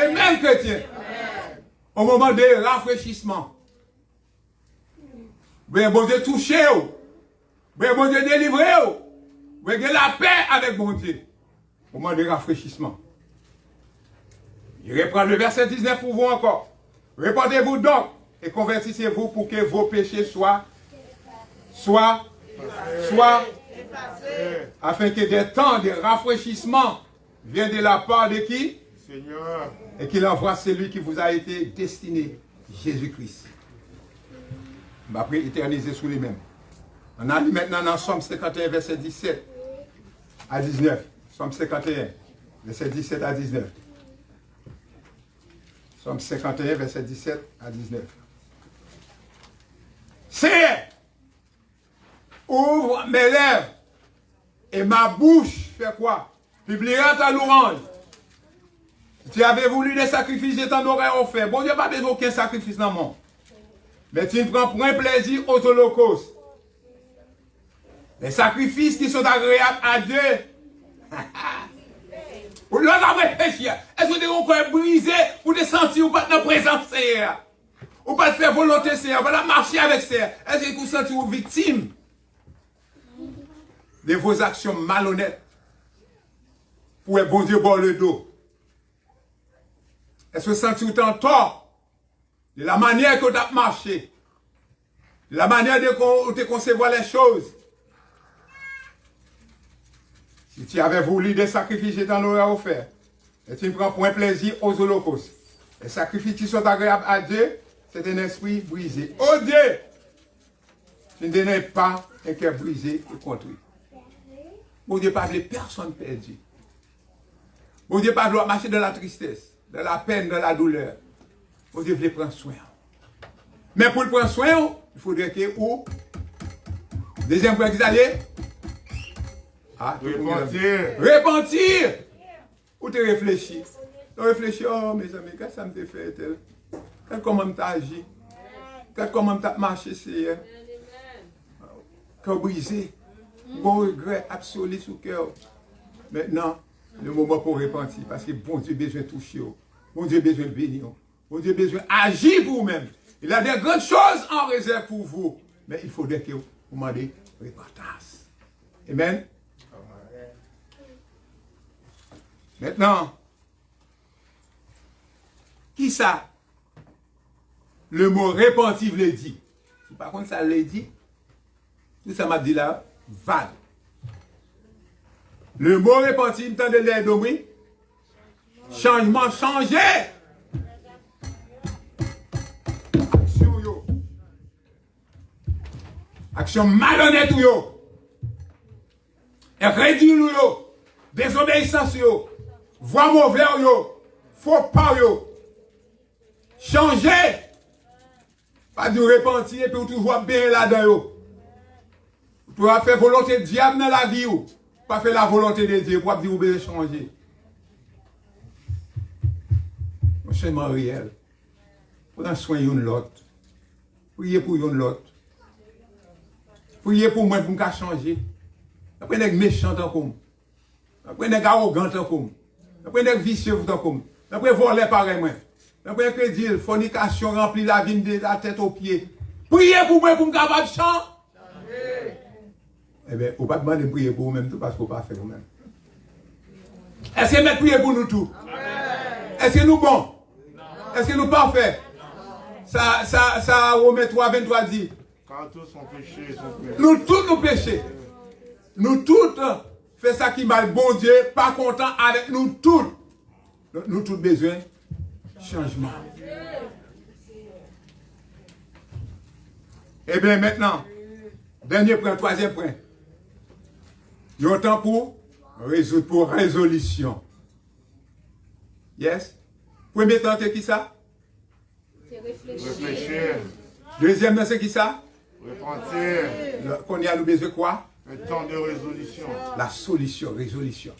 Amen, chrétien. Au moment de rafraîchissement. Ben bon Dieu touché. Ben bon Dieu délivré. Ben la paix avec bon Dieu. Au moment de rafraîchissement. Il reprend le verset 19 pour vous encore. Répandez-vous donc et convertissez-vous pour que vos péchés soient afin que des temps de rafraîchissement viennent de la part de qui? Seigneur. Et qu'il envoie celui qui vous a été destiné, Jésus-Christ. On va après éterniser sous les mêmes. On a lu maintenant dans Somme 51, verset 17 à 19. Somme 51, verset 17 à 19. Somme 51, verset 17 à 19. C'est ouvre mes lèvres et ma bouche fait quoi? Publiera ta louange. Si tu avais voulu des sacrifices, je t'en aurais offert. Bon Dieu n'a pas besoin d'aucun sacrifice dans le monde. Mais tu ne prends point plaisir aux holocaustes. Les sacrifices qui sont agréables à Dieu. Ou l'on a réfléchi. Est-ce que tu as encore brisé ou de sentir ou pas dans la présence Seigneur? Ou pas de faire volonté Seigneur? Ou pas de marcher avec Seigneur? Est-ce que vous sentez vous victime de vos actions malhonnêtes? Pour un bon Dieu bord le dos. Est-ce que vous sentez vous en tort de la manière que vous avez marché? De la manière dont vous concevoir les choses? Si tu avais voulu des sacrifices, je t'en aurais offert. Et tu ne prends point plaisir aux holocaustes. Les sacrifices qui sont agréables à Dieu, c'est un esprit brisé. Oh Dieu! Tu ne donnais pas un cœur brisé et contrit. Bon Dieu pas de personne perdue. Bon Dieu pas de marcher dans la tristesse, dans la peine, dans la douleur. Bon Dieu veut prendre soin. Mais pour le prendre soin, il faudrait que où? Deuxième point qu'ils allaient. Ah, repentir. Ou te réfléchir. Tu réfléchis, oh mes amis, qu'est-ce que ça me fait tel? Comment tu as agi? Comment tu as marché, Seigneur? Cœur brisé. Bon regret absolu sous cœur. Maintenant, le moment pour repentir. Parce que bon Dieu a besoin de toucher. Bon Dieu a besoin de bénir. Bon Dieu a besoin d'agir pour vous-même. Il a des grandes choses en réserve pour vous. Mais il faudrait que vous demandez repentance. Amen. Maintenant, qui ça? Le mot repentir le dit. Par contre, ça le dit. Tout ça m'a dit là, vague. Le mot repentir, vous entendez l'air d'homme? Changement, changer. Action, yo. Action malhonnête, yo. Et réduire, yo. Désobéissance, yo. Voix mauvaise, yo. Faux pas, yo. Changer. Pas de repentir et puis toujours bien là-dedans, yo. Tu vas faire volonté de diable dans la vie, yo. Pas faire la volonté de Dieu pour dire vous devez changer. Un changement réel. Prenez soin de l'autre. Priez pour l'autre. Priez pour moi pour me changer. Après des méchants comme. Après des arrogants comme. Après des vicieux comme. Après voler pareil moi. Après crédit, fornication remplit la vie de la tête aux pieds. Priez pour moi pour me capable de changer. Eh bien, on ne va pas demander de prier pour vous-même tout parce qu'on ne peut pas faire vous-même. Est-ce que vous priez pour nous tous? Amen. Est-ce que nous bons? Est-ce que nous parfaits? Ça, Romains 3, 23 dit. Car tous sont péchés, sont péchés. Nous tous nous péchons. Nous tous fait ça qui mal. Bon Dieu, pas content avec nous tous. Nous tous besoin de changement. Eh bien maintenant, dernier point, troisième point. Il y a un temps pour résolution. Yes? Premier temps, c'est qui ça? Réfléchir, Deuxième temps, c'est qui ça? repentir. Qu'on y a nous besoin quoi? Un temps de résolution. La solution, résolution.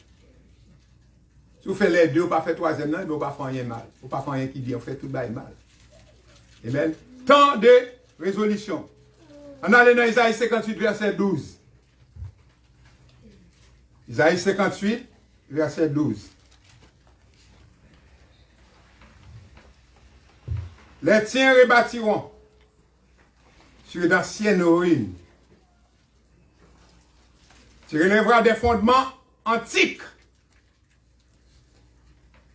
Si vous faites les deux, vous ne pas faire troisième, non, vous ne pas faire rien mal. Vous ne pas faire rien qui dit, vous faites tout le mal. Amen. Temps de résolution. On allait dans Isaïe 58, verset 12. Isaïe 58, verset 12. Les tiens rebâtiront sur d'anciennes ruines. Tu relèveras des fondements antiques.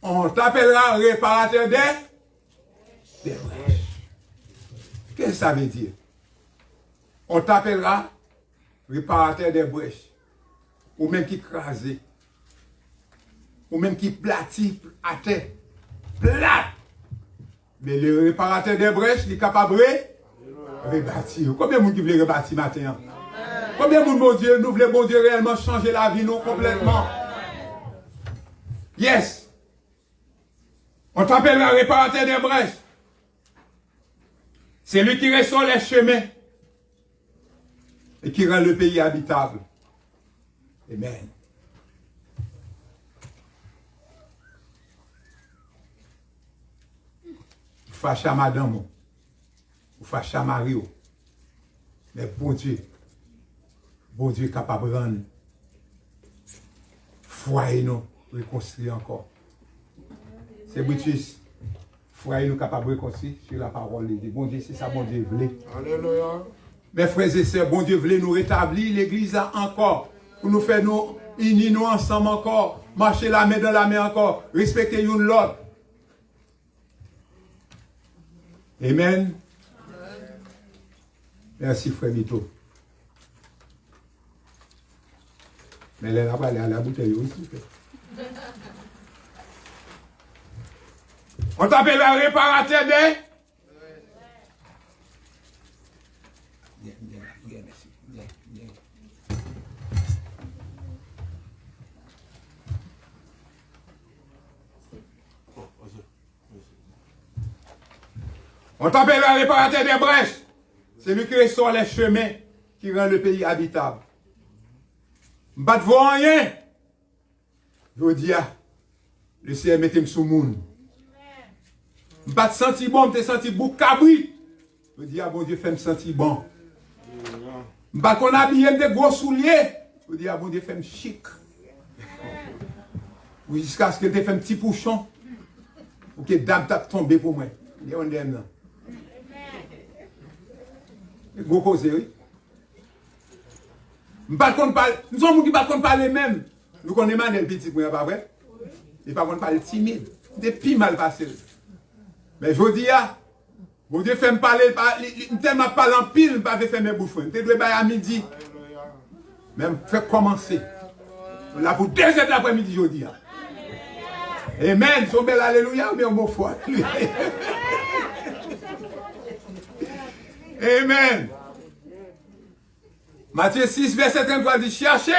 On t'appellera réparateur des brèches. Qu'est-ce que ça veut dire? On t'appellera réparateur des brèches. Ou même qui crasé. Ou même qui platit à terre. Plate. Mais le réparateur des brèches, il est capable de rebâtir. Combien de monde qui veut rebâtir matin? Combien de monde, mon Dieu, nous voulons, bon Dieu, réellement changer la vie, nous, complètement? Yes. On t'appellera réparateur des brèches. C'est lui qui restaure les chemins et qui rend le pays habitable. Amen. Vous fâchez à madame, vous fâchez à Mario. Mais bon Dieu est capable de rendre foyer nous reconstruire encore. C'est Brutus. Foyer nous capable de reconstruire sur la parole de Dieu. Bon Dieu, c'est ça, bon Dieu voulait. Alléluia. Mes frères et sœurs, bon Dieu voulait nous rétablir l'église encore. Pour nous faire nous unir nous ensemble encore. Marcher la main dans la main encore. Respecter une l'autre. Amen. Merci, frère Mito. Mais elle n'a pas allé à la bouteille aussi. On t'appelle le réparateur des... On t'appelle le réparateur des brèches. C'est lui qui restaure les chemins, qui rend le pays habitable. Pas de voir rien. Je dis, le Seigneur mettez-moi sous le monde. Pas de sentir bon, je senti bouc cabri. Je dis, bon Dieu, fais-moi sentir bon. Pas qu'on habille de gros souliers. Je dis, bon Dieu, fais-moi chic. Jusqu'à ce que tu fasses un petit pouchon. Pour que dame tape tomber pour moi. Et on aime là. Gros cause, oui. Nous sommes qui ne parlent même. Nous connaissons les petits, pas vrai? Et pas qu'on parle timide. Depuis mal passé. Mais je dis, bon Dieu fait me parler, tellement parler en pile, je ne peux pas faire mes bouffons. Je dois aller à midi. Même fait commencer. Là pour 2 heures de l'après-midi, je dis. Amen. Son bel alléluia, mais on m'a foi. Amen. Matthieu 6, verset 33 dit, cherchez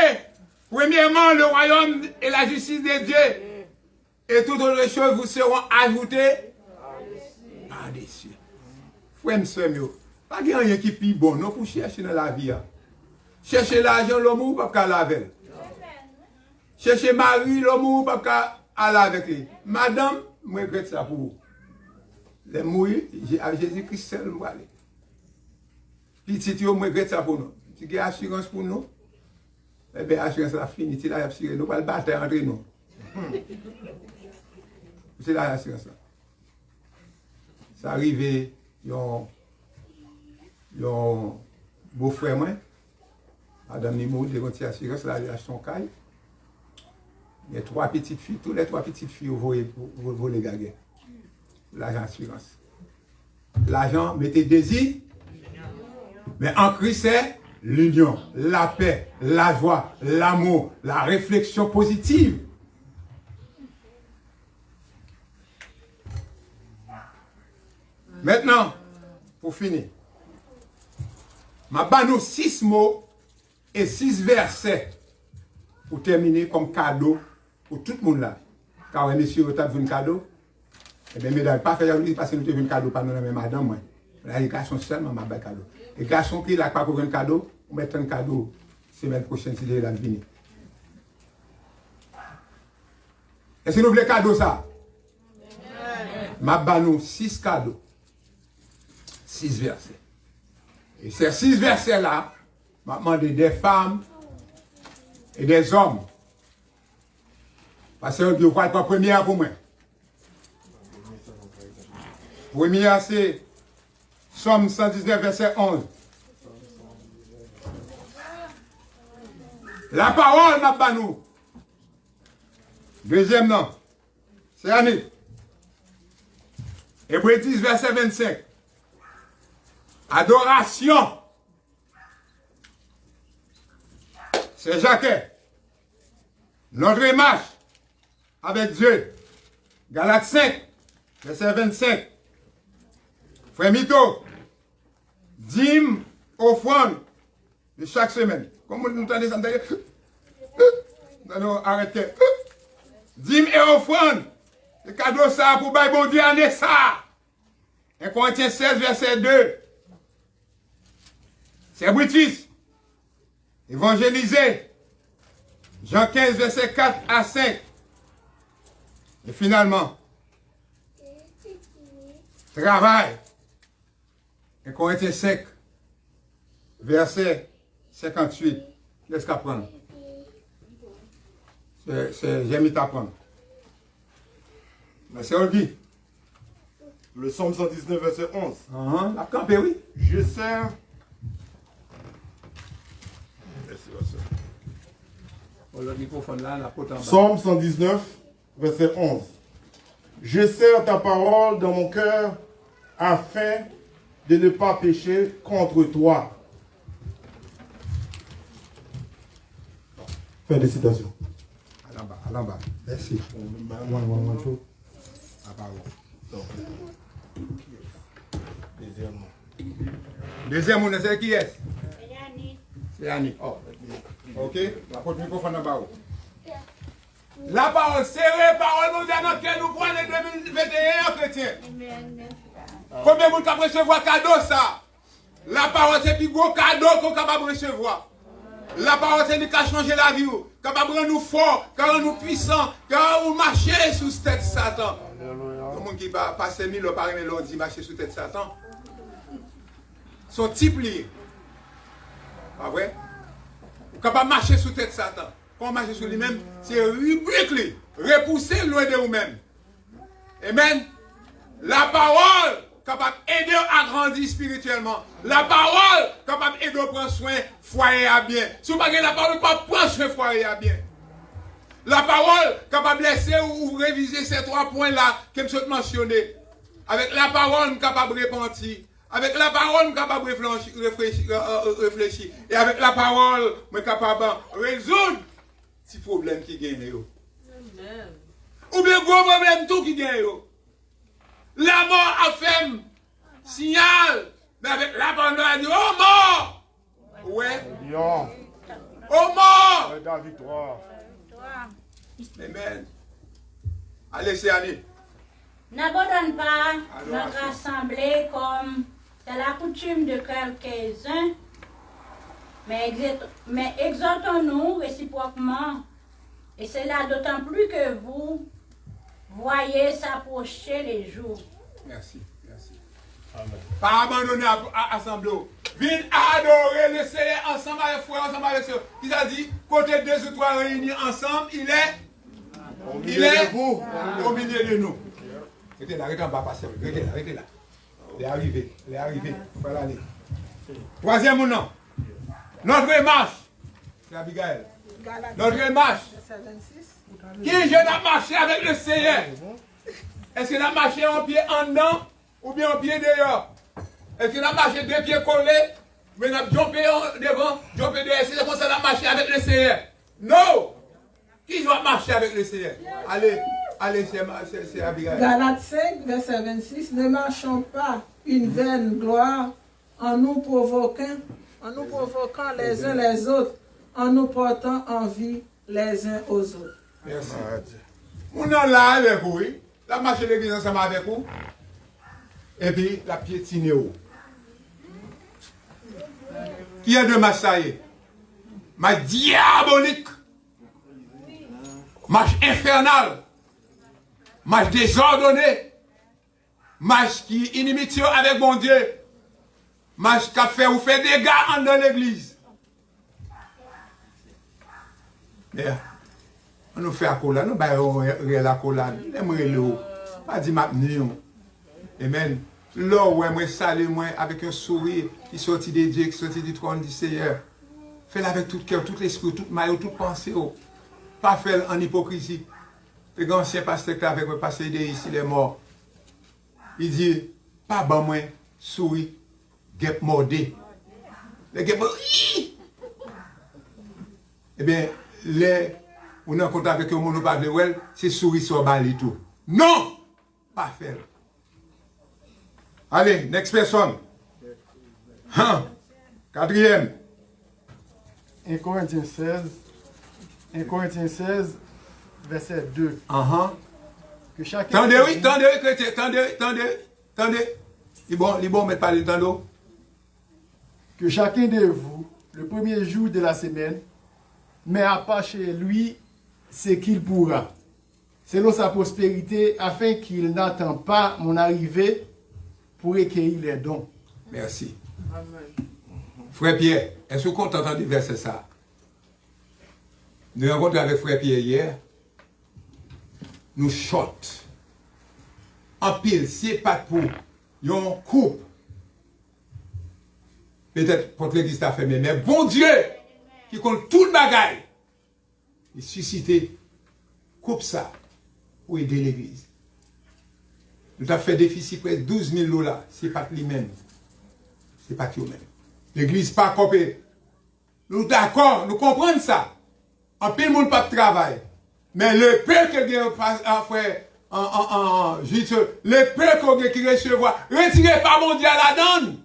premièrement le royaume et la justice de Dieu, et toutes autres choses vous seront ajoutées par-dessus. Frère, monsieur, pas de rien qui est plus bon, non, pour chercher dans la vie. Chercher l'argent, l'homme, pas qu'à laver. Chercher Marie, l'homme, pas qu'à laver avec lui. Madame, je regrette ça pour vous. Les mouilles, Jésus-Christ seul, je vais aller. Petit, je regrette ça pour nous. Si il y a assurance pour nous, eh bien, l'assurance est finie. Si là, nous ne pouvons pas battre entre nous. C'est là l'assurance. Ça arrive, yon beau-frère, moi, Madame Nimo, il a une assurance, là, il a son caille. Il y a 3 petites filles, toutes les 3 petites filles, vous volez gaguer. L'argent assurance. L'argent, mettez désir. Mais en Christ, c'est l'union, la paix, la joie, l'amour, la réflexion positive. Maintenant, pour finir, je vais nous 6 mots et 6 versets pour terminer comme cadeau pour tout le monde là. Car messieurs, vous avez un cadeau. Eh bien, mesdames, pas faire parce que nous avons un cadeau, pas nous, mais madame, moi. Là, les garçons seulement, ma cadeau. Les garçons qui n'ont pas un cadeau, on met un cadeau semaine prochaine si les venir. Est-ce que nous voulons cadeau ça? Ma banou 6 cadeaux. 6 versets. Et ces 6 versets-là, m'a demandé des femmes et des hommes. Parce que je vois la première pour moi. Première, c'est Somme 119, verset 11. La parole m'a pas nous. Deuxième nom, c'est Annie. Hébreux 10, verset 25. Adoration. C'est Jacques. Notre marche avec Dieu. Galates 5, verset 25. Frère Mito, dîme, offrande de chaque semaine. Comment nous entendez ça? Non, arrêtez. Dîme et offrande. Le cadeau ça pour bailler bon Dieu année ça. 1 Corinthiens 16, verset 2. C'est British. Évangéliser. Jean 15, verset 4 à 5. Et finalement, travail. 1 Corinthiens 5, verset 58. Laisse qu'apprendre. J'aime t'apprendre. Mais c'est Olgi. Le Somme 119, verset 11. La campé, oui. Je sers. Le microphone là, la pote en bas. Somme 119, verset 11. Je serre ta parole dans mon cœur afin de ne pas pécher contre toi. Fin de citation. À l'en bas. Merci. Deuxième mot, c'est qui est? C'est Yannick. Oh. Ok? La porte microphone en bas. La parole, serrée, parole mondiale dans laquelle nous prenons en 2021, chrétien. Combien de monde qui recevoir cadeau ça? La parole, c'est le plus gros cadeau qu'on est capable de recevoir. La parole, c'est nous qui a changé la vie, capable de rendre nous forts, de rendre nous puissants, de nous marcher sous cette tête Satan. Tout le monde qui va passer 1000 par année, l'on dit marcher sous tête Satan. Son type lié. Pas vrai? Vous êtes capable de marcher sous tête Satan. Quand marcher sur lui-même, c'est rubrique, repousser loin de vous-même. Amen. La parole capable d'aider à grandir spirituellement. La parole capable d'aider à prendre soin foyer à bien. Si vous n'avez pas la parole, vous ne pouvez pas prendre soin foyer à bien. La parole capable de laisser ou réviser ces 3 points-là que je mentionné. Avec la parole, nous sommes capables de repentir. Avec la parole, nous sommes capables de réfléchir. Et avec la parole, nous sommes capables de résoudre ces problèmes qui gagnent. Ou bien gros problème tout qui gagne. La mort a fait signal. Mais avec la parole, on a dit, oh mort! Ouais. Oh mort! La victoire. Amen. Allez, c'est Annie. N'abandonne pas notre assemblée comme c'est la coutume de quelques-uns, mais exhortons-nous réciproquement, et cela d'autant plus que vous voyez s'approcher les jours. Merci, merci. Amen. Pas abandonner à l'assemblée. Viens adorer le Seigneur ensemble avec frères, ensemble avec sœurs. Il a dit, côté 2 ou 3 réunis ensemble, il est au milieu de nous. Arrêtez là, arrêtez en bas, pasteur. Arrêtez là. Il est arrivé, Voilà aller. Troisième nom. Notre marche, c'est Abigail. Notre marche. Qui je a marché avec le Seigneur? Est-ce qu'il a marché en pied en dedans ou bien en pied dehors? Est-ce qu'il a marché deux pieds collés? Mais il a jumpé devant, jumpé derrière. C'est comme ça qu'il a marché avec le Seigneur. Non! Qui doit marcher avec le Seigneur? Allez, c'est Abigail. Galates 5, verset 26. Ne marchons pas une vaine gloire en nous provoquant les uns les autres, en nous portant envie les uns aux autres. Merci. On est là avec vous, oui. La marche de l'église ensemble avec vous. Et puis, la piétine où? Qui est de marche ça y est? Marche diabolique. Marche infernale. Marche désordonnée. Marche qui est inimitié avec mon Dieu. Marche qui a fait ou fait des dégâts dans l'église. Mais, on nous fait la collade, nous baillons la collade, nous aimons pas dire maintenant. Amen. Là où moi salue moi avec un sourire qui sortit de Dieu, qui sortit du trône du Seigneur. Fais-le avec tout cœur, tout l'esprit, toute maille, toute pensée. Pas faire en hypocrisie. Le grand ancien pasteur qui avec moi, pasteur de ici, il est mort. Il dit, pas bon moi, sourire, guêpe mordé. Le guêpe mordé. Eh bien, on est en contact avec un monde pas de well, c'est souris sur bali tout. Non! Pas faire. Allez, next personne. Quatrième. 1 Corinthiens 16, verset 2. Que chacun. Tendez, oui, tendez. Il est bon, mais pas le temps. Que chacun de vous, le premier jour de la semaine, met à part chez lui ce qu'il pourra, selon sa prospérité, afin qu'il n'attend pas mon arrivée pour recueillir les dons. Merci. Amen. Frère Pierre, est-ce que vous avez entendu verset ça? Nous avons rencontré avec Frère Pierre hier. Nous short. En pile, si pas pour une coupe. Peut-être contre l'église a fermé, mais bon Dieu, qui compte tout le bagaille, il suscité, coupe ça, pour aider l'église. Nous avons fait déficit presque 12 000 $, c'est pas lui-même. C'est pas lui-même. L'église pas copée. Nous d'accord, nous comprenons ça. En peu le monde pas de travail. Mais le peu que fait le peu qu'on qui recevoir, retirez pas mon Dieu à la donne.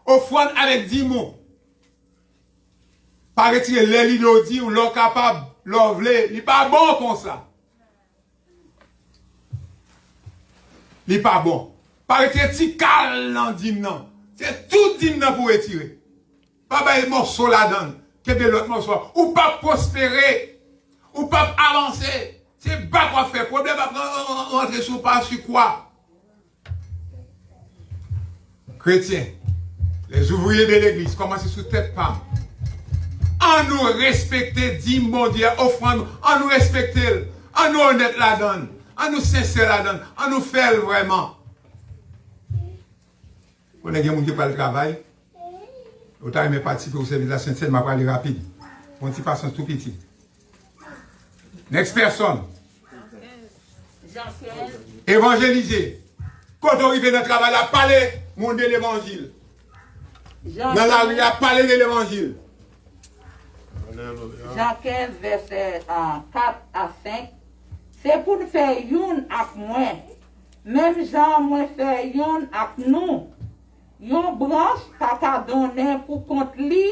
Offrande avec 10 mots. Pas retirer les lidodi ou l'on capable, l'on vle, il n'est pas bon comme ça. Il n'est pas bon. Pas retirer petit cal dans dîme non. C'est tout dîme pour retirer. Pas bailler morceau là-dedans, que de l'autre morceau. Ou pas prospérer, ou pas avancer. C'est pas quoi faire. Problème à rentrer sur pas sur quoi. Chrétiens, les ouvriers de l'église, commencez sous tête femme. En nous respecter, dit mon Dieu, offrande, en nous respecter, en nous honnête la donne, en nous sincère la donne, en nous faire vraiment. On a des gens qui parlent de travail. Autant aimer participer au service de la Sainte-Seine, je vais parler rapide. On petit patience tout petit. Next personne. Évangéliser. Quand on arrive dans le travail, à parler monde de l'évangile. Dans la rue, à parler de l'évangile. Jean 15, verset 4 à 5. C'est pour faire une avec moi. Même Jean, moi, faire une avec nous. Une branche, tata donné pour contre lui,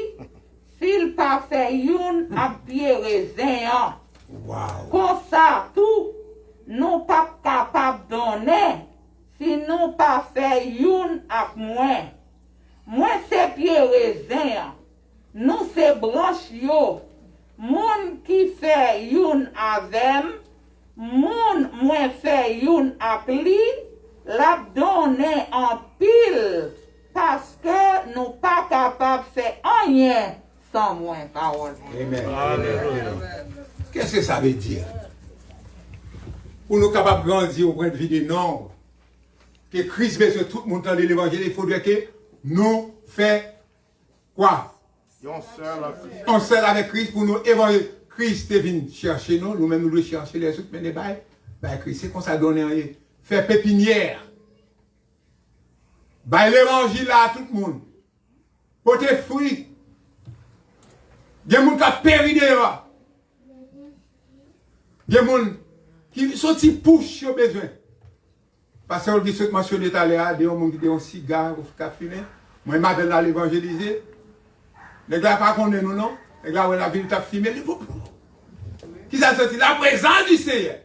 s'il pas fait une avec pied raisin. Wow. Comme ça, tout, nous pas capables de donner, si nous pas fait une avec moi. Moi, c'est pied raisin. Nous, c'est branche yo. Moun qui fait une avec moun, moi fait une avec lui, la donner en pile. Parce que nous pas capables de faire rien sans moi, parole. Amen. Qu'est-ce que ça veut dire? Pour nous capables de grandir au point de vue des nombres, que Christ veut que tout le monde dans l'évangile, il faudrait que nous fassions quoi? On seul avec Christ pour nous évoluer. Christ est venu chercher nous, nous-mêmes nous devons chercher les autres, mais les bails, Christ, c'est qu'on s'est donné rien. Faire pépinière. Bail l'évangile là à tout le monde. Porter fruit. Il y a des gens qui ont péri dehors. Il y a des gens qui sont si push au besoin. Parce que je suis mentionné tout à l'heure, il y a des gens qui ont un cigare, qui ont fumé. Moi, je m'appelle à l'évangéliser. Les gars, pas qu'on est nous, non? Les gars, la ville t'a filmé, il faut. Qui ça sorti? La présence du Seigneur.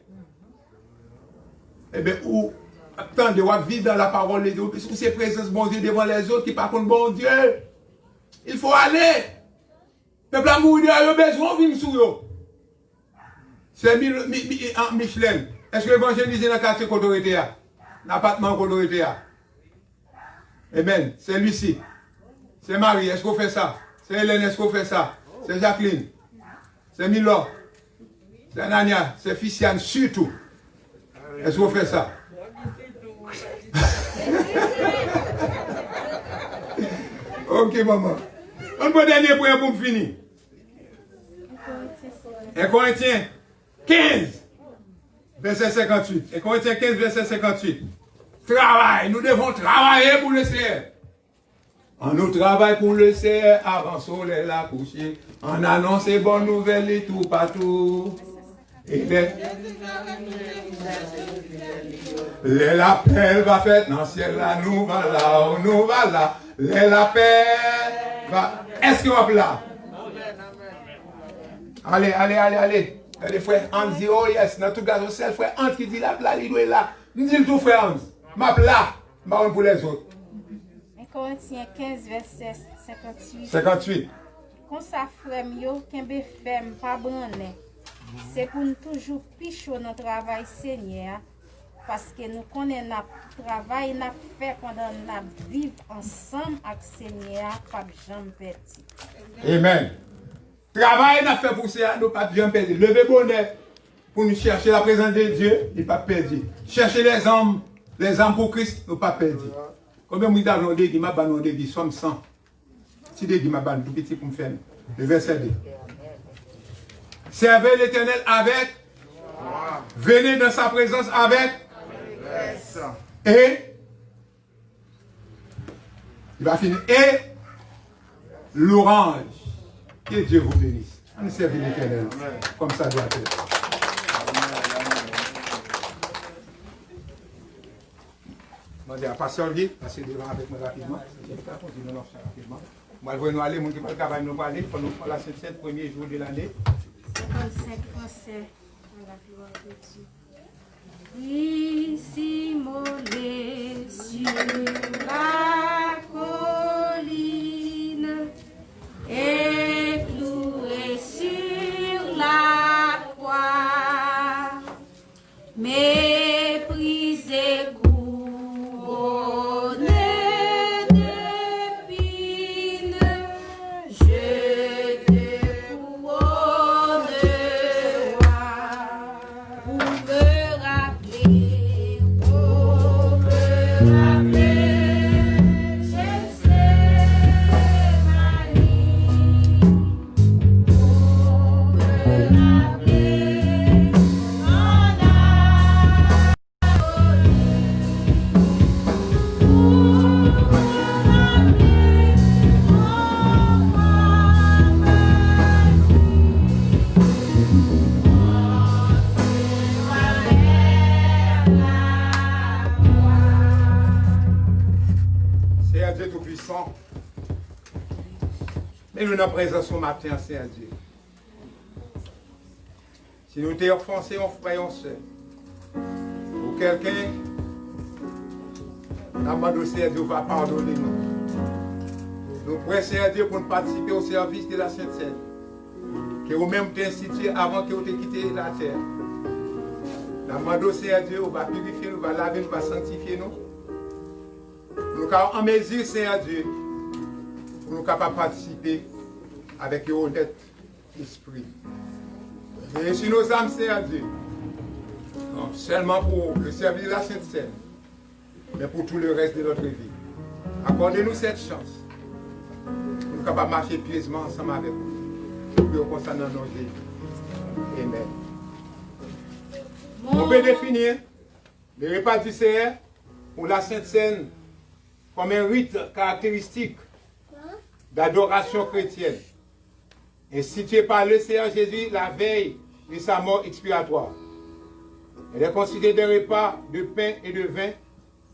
Eh bien, où attendez, on vivre dans la parole de Dieu, sous ces présences, bon Dieu, devant les autres qui par contre, bon Dieu. Il faut aller. Le peuple a mouru, il a besoin de vivre sur eux. C'est Michelin. Est-ce que l'évangéliser dans le quartier qu'autorité a? L'appartement qu'autorité a? Amen. C'est Lucie. C'est Marie. Est-ce qu'on fait ça? C'est Hélène. Est-ce qu'on fait ça? C'est Jacqueline. C'est Milo. C'est Anania. C'est Ficiane. Surtout. Est-ce qu'on fait ça? Ok, maman. Un bon dernier point pour finir. 1 Corinthiens 15, verset 58. 1 Corinthiens 15, verset 58. Travail, nous devons travailler pour le Seigneur. On nous travaille pour le Seigneur avant le soleil la coucher. On annonce les bonnes nouvelles et tout partout. Et l'appel va faire dans le ciel là, nous va là, nous va là. L'appel va. Est-ce qu'on va là? Allez, frère Hans dit, oh yes, dans tout gaz, c'est le frère Hans qui dit là, il doit là. Nous disons tout frère Hans. M'a là, marron pour les autres. 1 Corinthiens 15, verset 58. 58. Quand ça frère yo, kembe ferme, pas branler. C'est pour nous toujours pichot dans le travail Seigneur. Parce que nous connaissons notre travail, nous fait pendant nous vivre ensemble avec le Seigneur, pas jamais perdu. Amen. Travail n'a fait pour ça, nous pas bien perdu. Levez bonheur pour nous chercher la présence de Dieu, il pas perdu. Chercher les âmes pour Christ, nous pas perdu. Combien de temps nous dit, m'a banné des vies, somme 100. Si des m'a banné tout petit pour me faire. Le verset 2. Servez l'Éternel avec, venez dans sa présence avec, et il va finir, et l'orange. Que Dieu vous bénisse. On serve l'Éternel comme ça doit être. Je vais passer devant avec moi rapidement. Je vais continuer rapidement. Moi, je vais nous aller, mon qui va le travail, nous aller pour nous faire la 7 premier jour de l'année. 55 français. La gloire de Dieu. Ici, mollet sur la colline et cloué sur la croix, méprisé, couronné d'épines, je te couronne roi, pour me rappeler, je sais ma vie, pour me rappeler mon âme. C'est un Dieu Tout-Puissant. Mais nous sommes présents ce matin, c'est un Dieu. Si nous t'es offensé, on frère, on sœur. Ou quelqu'un, la main de Dieu va pardonner nous. Nous pressons à Dieu pour nous participer au service de la Sainte Seine. Que vous-même t'es institué avant que vous t'ayez quitté la terre. La main de Dieu va purifier nous, va laver nous, va sanctifier nous. Nous sommes en mesure, Seigneur Dieu, pour nous capables de participer avec un honnête esprit. Et sur nos âmes, Seigneur Dieu, non seulement pour le service de la Sainte Seine, mais pour tout le reste de notre vie. Accordez-nous cette chance. Nous nous capables de marcher pieusement ensemble avec vous. Nous comme ça dans nos Jésus. Amen. On peut définir le repas du Seigneur ou la Sainte Seine comme un rite caractéristique d'adoration chrétienne, institué par le Seigneur Jésus la veille de sa mort expiratoire. Elle est considérée un repas de pain et de vin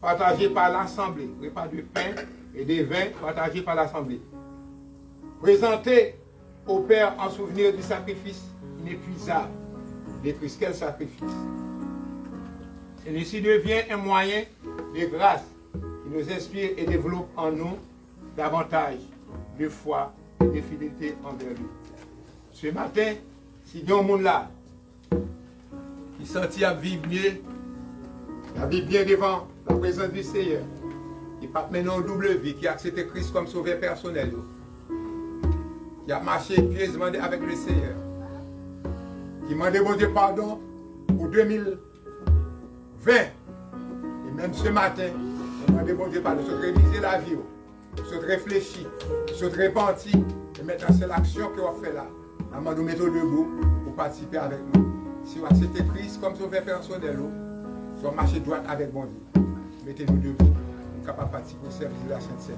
partagé par l'Assemblée. Repas de pain et de vin partagé par l'Assemblée. Présenté au Père en souvenir du sacrifice inépuisable de Christ. Quel sacrifice! Celui-ci devient un moyen de grâce qui nous inspire et développe en nous davantage de foi et de fidélité envers lui. Ce matin, si il y a un monde là qui sentit à vivre mieux, à vivre bien devant la présence du Seigneur, qui pas maintenant en double vie, qui a accepté Christ comme sauveur personnel, qui a marché pieusement avec le Seigneur, qui m'a demandé pardon pour 2020, et même ce matin, il m'a demandé pardon, de réviser la vie, de réfléchir, de repentir, et maintenant c'est l'action que on fait là. On nous mettre debout pour participer avec nous. Si on accepte Christ comme sauveur personnel, si on marche droit avec bon Dieu, mettez-nous debout, nous sommes capables de participer au service de la Sainte Seine.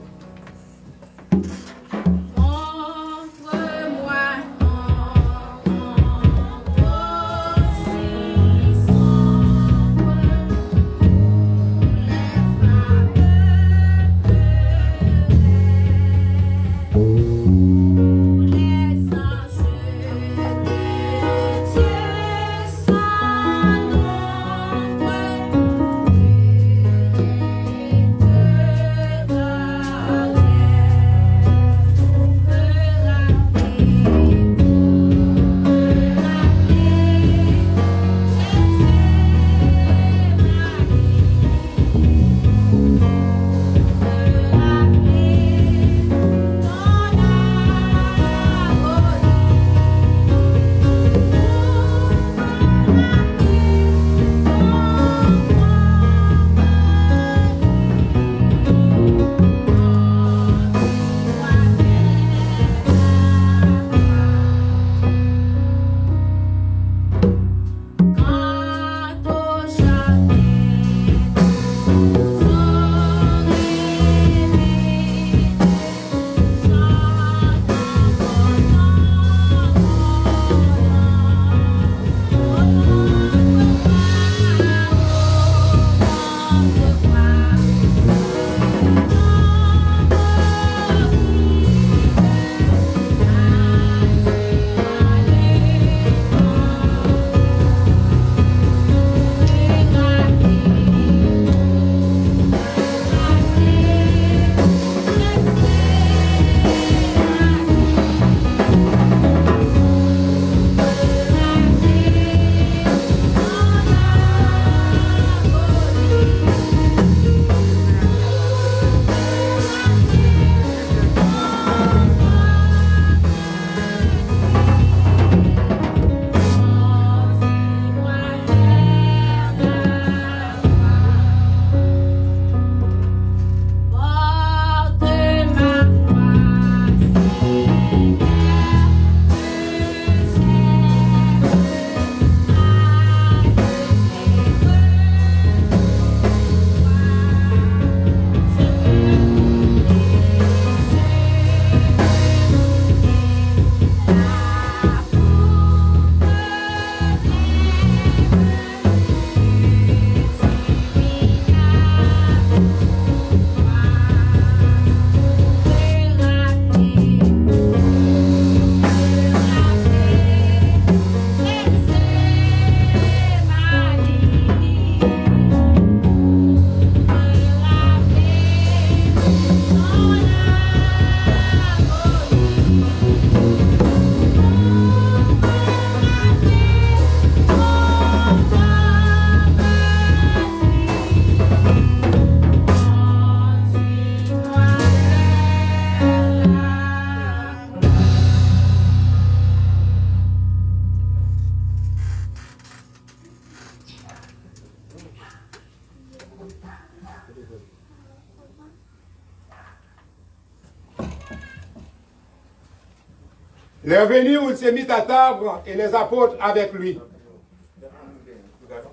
Il est venu, il s'est mis à table et les apôtres avec lui.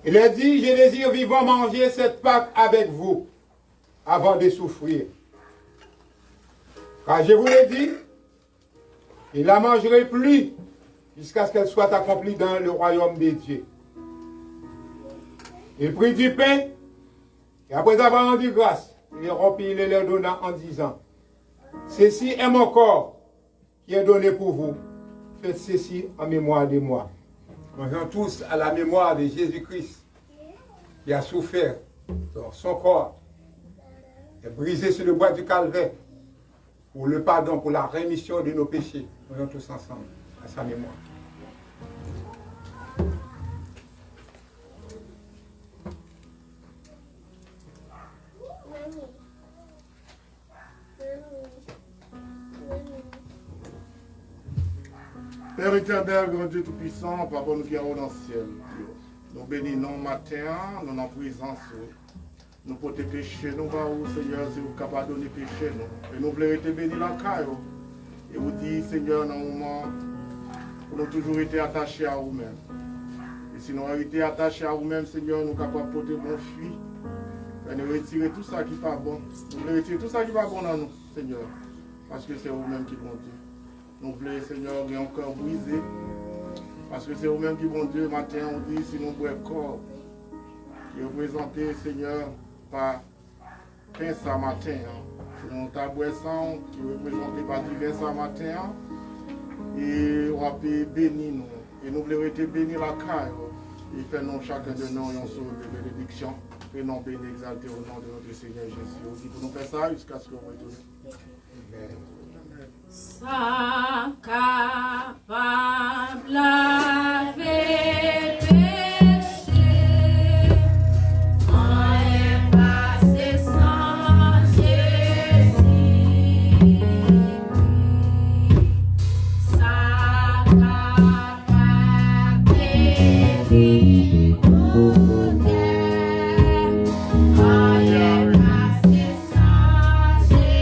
Il a dit, je désire vivant manger cette Pâque avec vous avant de souffrir. Car je vous l'ai dit, il ne la mangerait plus jusqu'à ce qu'elle soit accomplie dans le royaume des dieux. Il prit du pain et après avoir rendu grâce, il rompit et leur donna en disant, ceci est mon corps qui est donné pour vous. Faites ceci en mémoire de moi. Mangeons tous à la mémoire de Jésus-Christ qui a souffert dans son corps et brisé sur le bois du calvaire pour le pardon, pour la rémission de nos péchés. Mangeons tous ensemble à sa mémoire. Père éternel, grand Dieu tout-puissant, Papa, nous qui sommes dans le ciel. Nous bénissons matin, nous en présence. Nous pour tes péchés, nous allons, Seigneur, si vous êtes capable de donner péché, nous. Et nous voulons être bénis dans le cas. Et vous dites, Seigneur, dans un moment, nous avons toujours été attachés à vous-même. Et si nous avons été attachés à vous-même, Seigneur, nous sommes capables de porter bon fruit. Et nous retirer tout ça qui n'est pas bon. Nous voulons retirer tout ça qui n'est pas bon dans nous, Seigneur. Parce que c'est vous-même qui bon Dieu. Nous voulons, Seigneur, un cœur brisé. Parce que c'est vous-même qui, bon Dieu, matin, on dit, si nous voulons un corps qui est représenté, Seigneur, par pain ça matin. Si nous avons boisson qui est représenté par du vin ça matin. Et on va bénir nous. Et nous voulons être bénis la caille. Et faire nous, chacun de nous, un saut de bénédiction. Et non béni, exalté au nom de notre Seigneur Jésus. Aussi pour nous faire ça jusqu'à ce qu'on retourne. Amen. Sa capable laver péché, en est passé sans Jésus. Sa capable guérir nous d'elle, en est passé sans Jésus.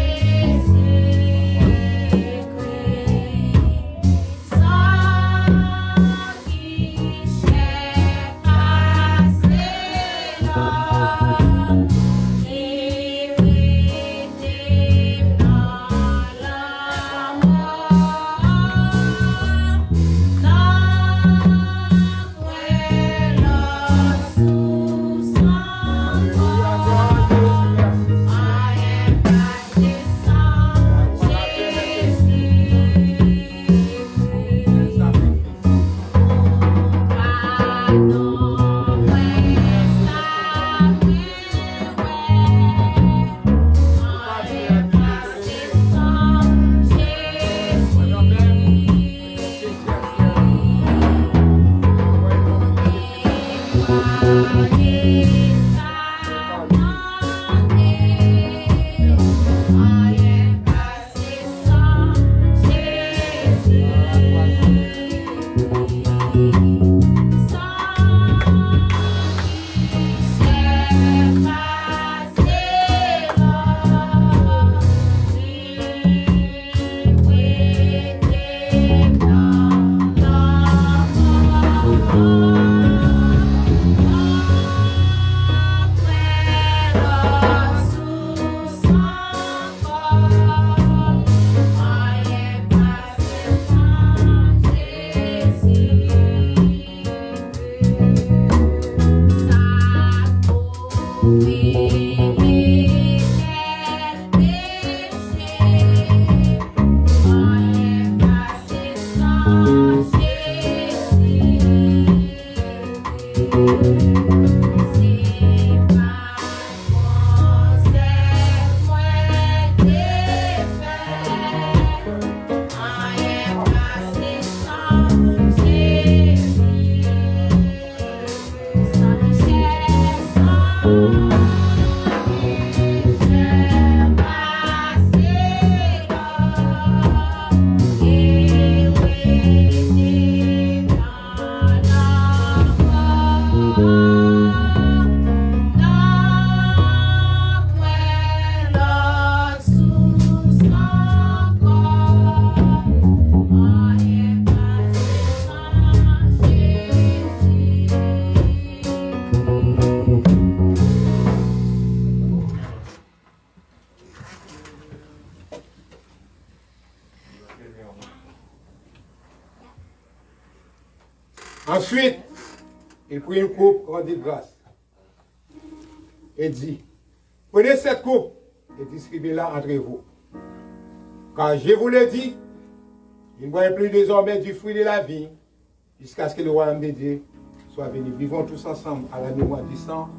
Ensuite, il prit une coupe, rendit grâce. Et dit, prenez cette coupe et distribuez-la entre vous. Car je vous le dis, il ne boit plus désormais du fruit de la vie, jusqu'à ce que le royaume de Dieu soit venu. Vivons tous ensemble à la mémoire du sang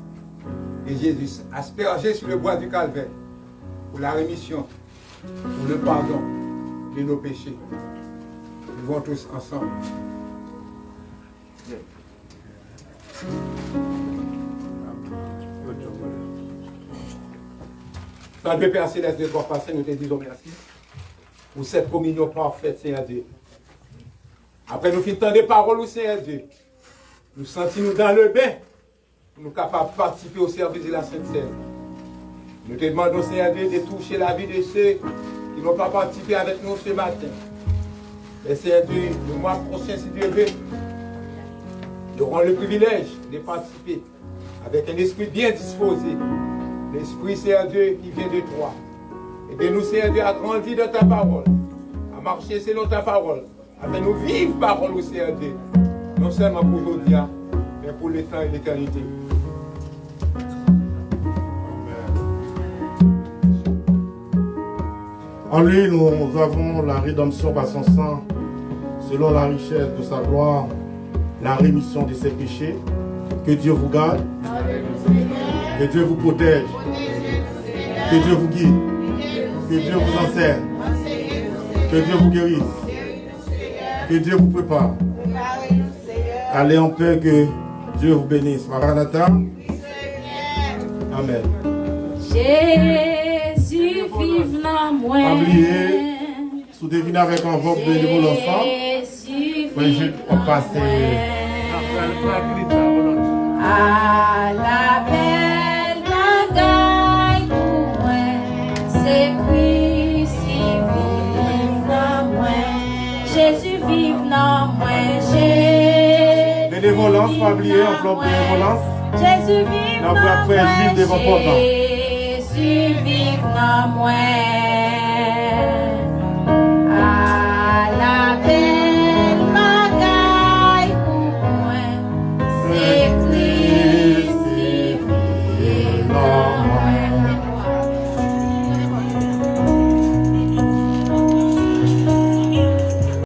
de Jésus, aspergé sur le bois du calvaire, pour la rémission, pour le pardon de nos péchés. Vivons tous ensemble. Dans le Père Céleste de toi passé, nous te disons merci pour cette communion parfaite, Seigneur Dieu. Après nous finissons des paroles au Seigneur Dieu, nous sentons-nous dans le bain, pour nous capables de participer au service de la Sainte Seine. Nous te demandons, Seigneur Dieu, de toucher la vie de ceux qui n'ont pas participé avec nous ce matin. Et Seigneur Dieu, le mois prochain, si Dieu veut, nous aurons le privilège de participer avec un esprit bien disposé. L'Esprit, Seigneur Dieu, qui vient de toi. Aidez-nous, Seigneur Dieu, à grandir dans ta parole, à marcher selon ta parole, afin de nous vivre parole au Seigneur Dieu, non seulement pour aujourd'hui, mais pour le temps et l'éternité. En lui, nous avons la rédemption par son sang, selon la richesse de sa gloire, la rémission de ses péchés. Que Dieu vous garde, que Dieu vous protège, que Dieu vous guide, que Dieu vous enseigne, que Dieu vous guérisse, que Dieu vous prépare. Allez en paix, que Dieu vous bénisse. Maranatha. Amen. Jésus vive dans moi. Oubliez, sous devine avec un vote de nouveau l'enfant. Jésus On passe. à la belle bagaille pour moi, c'est Christ vive dans moi, Jésus vive dans moi, Jésus. Bénévolence, pas oublier, enveloppe bénévolence. Jésus vive dans moi, Jésus vive dans moi.